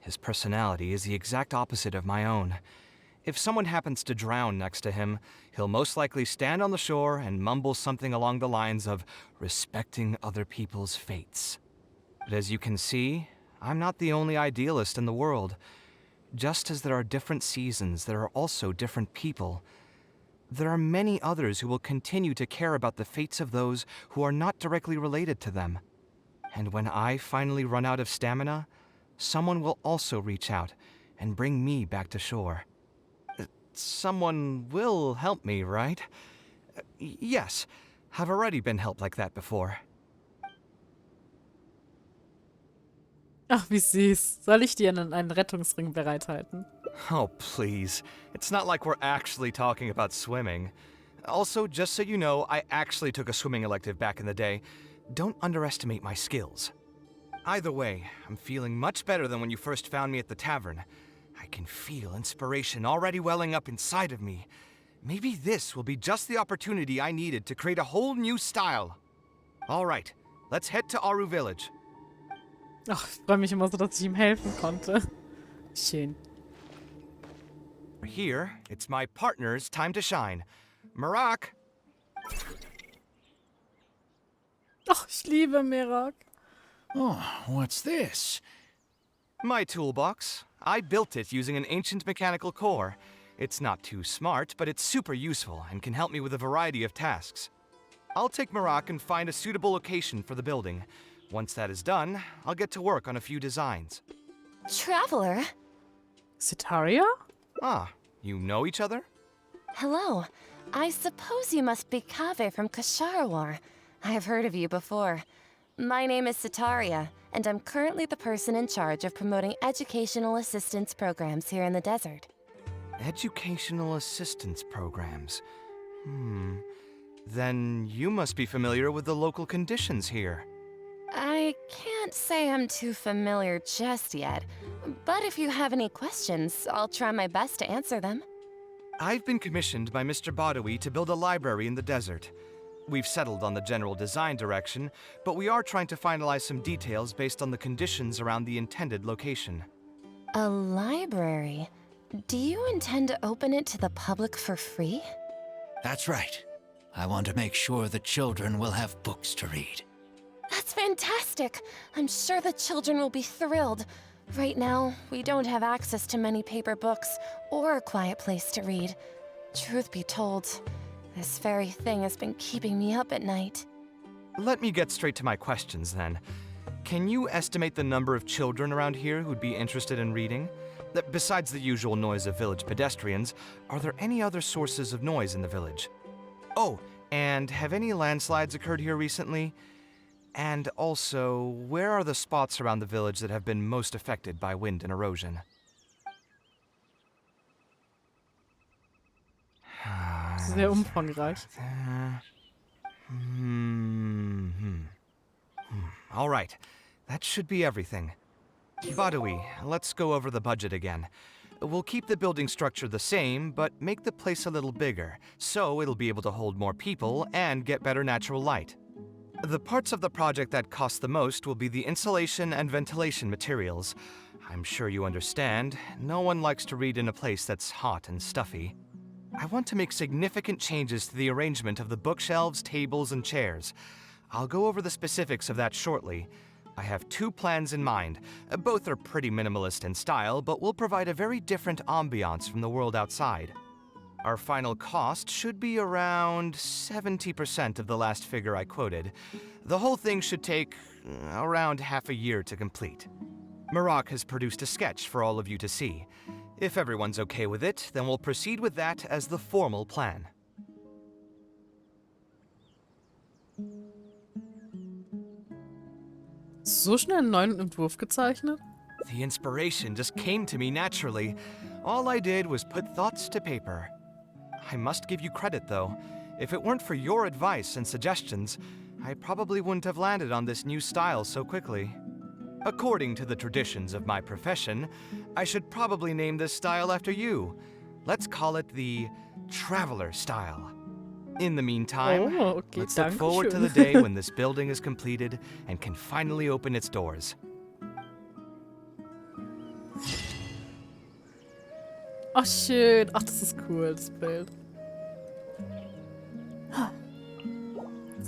His personality is the exact opposite of my own. If someone happens to drown next to him, he'll most likely stand on the shore and mumble something along the lines of respecting other people's fates. But as you can see, I'm not the only idealist in the world. Just as there are different seasons, there are also different people. There are many others who will continue to care about the fates of those who are not directly related to them. And when I finally run out of stamina, someone will also reach out and bring me back to shore. Someone will help me, right? Yes, I've already been helped like that before. Ach, wie süß. Soll ich dir einen Rettungsring bereithalten? Oh, please. It's not like we're actually talking about swimming. Also, just so you know, I actually took a swimming elective back in the day. Don't underestimate my skills. Either way, I'm feeling much better than when you first found me at the tavern. I can feel inspiration already welling up inside of me. Maybe this will be just the opportunity I needed to create a whole new style. All right, let's head to Aru Village. Ach, ich freue mich immer so, dass ich ihm helfen konnte. Schön. Here, it's my partner's time to shine. Marak! Ach, ich liebe Merak. Oh, what's this? My toolbox. I built it using an ancient mechanical core. It's not too smart, but it's super useful and can help me with a variety of tasks. I'll take Marak and find a suitable location for the building. Once that is done, I'll get to work on a few designs. Traveler? Sitaria? Ah, you know each other? Hello. I suppose you must be Kaveh from Kasharawar. I have heard of you before. My name is Sitaria, and I'm currently the person in charge of promoting educational assistance programs here in the desert. Educational assistance programs. Then you must be familiar with the local conditions here. I can't say I'm too familiar just yet, but if you have any questions, I'll try my best to answer them. I've been commissioned by Mr. Badawi to build a library in the desert. We've settled on the general design direction, but we are trying to finalize some details based on the conditions around the intended location. A library? Do you intend to open it to the public for free? That's right. I want to make sure the children will have books to read. That's fantastic! I'm sure the children will be thrilled. Right now, we don't have access to many paper books or a quiet place to read. Truth be told, this very thing has been keeping me up at night. Let me get straight to my questions then. Can you estimate the number of children around here who'd be interested in reading? Besides the usual noise of village pedestrians, are there any other sources of noise in the village? Oh, and have any landslides occurred here recently? And also, where are the spots around the village that have been most affected by wind and erosion? Sehr umfangreich. All right, that should be everything. Badawi, let's go over the budget again. We'll keep the building structure the same, but make the place a little bigger, so it'll be able to hold more people and get better natural light. The parts of the project that cost the most will be the insulation and ventilation materials. I'm sure you understand, no one likes to read in a place that's hot and stuffy. I want to make significant changes to the arrangement of the bookshelves, tables, and chairs. I'll go over the specifics of that shortly. I have 2 plans in mind. Both are pretty minimalist in style, but will provide a very different ambiance from the world outside. Our final cost should be around 70% of the last figure I quoted. The whole thing should take around half a year to complete. Marak has produced a sketch for all of you to see. If everyone's okay with it, then we'll proceed with that as the formal plan. So schnell einen neuen Entwurf gezeichnet? The inspiration just came to me naturally. All I did was put thoughts to paper. I must give you credit, though. If it weren't for your advice and suggestions, I probably wouldn't have landed on this new style so quickly. According to the traditions of my profession, I should probably name this style after you. Let's call it the Traveler style. In the meantime, let's look forward to the day when this building is completed and can finally open its doors. Ach, schön. Ach, das ist cool, das Bild.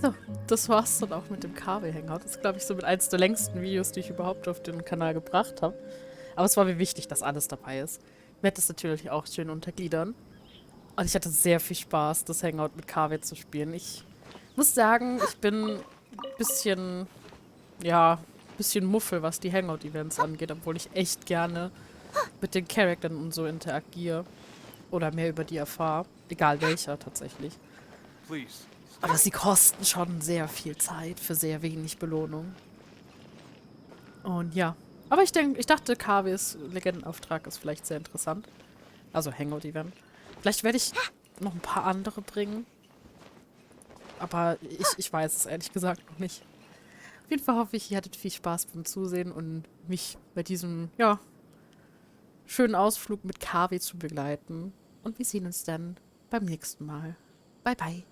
So, das war's dann auch mit dem Kaveh Hangout. Das ist, glaube ich, so mit eins der längsten Videos, die ich überhaupt auf den Kanal gebracht habe. Aber es war mir wichtig, dass alles dabei ist. Ich werde das natürlich auch schön untergliedern. Und ich hatte sehr viel Spaß, das Hangout mit Kaveh zu spielen. Ich muss sagen, ich bin ein bisschen, ja, bisschen Muffel, was die Hangout-Events angeht, obwohl ich echt gerne mit den Charakteren und so interagiere. Oder mehr über die erfahre. Egal welcher tatsächlich. Aber sie kosten schon sehr viel Zeit für sehr wenig Belohnung. Und ja. Aber ich dachte, Kavehs Legendenauftrag ist vielleicht sehr interessant. Also Hangout-Event. Vielleicht werde ich noch ein paar andere bringen. Aber ich weiß es ehrlich gesagt noch nicht. Auf jeden Fall hoffe ich, ihr hattet viel Spaß beim Zusehen und mich bei diesem, ja, schönen Ausflug mit Kaveh zu begleiten. Und wir sehen uns dann beim nächsten Mal. Bye, bye.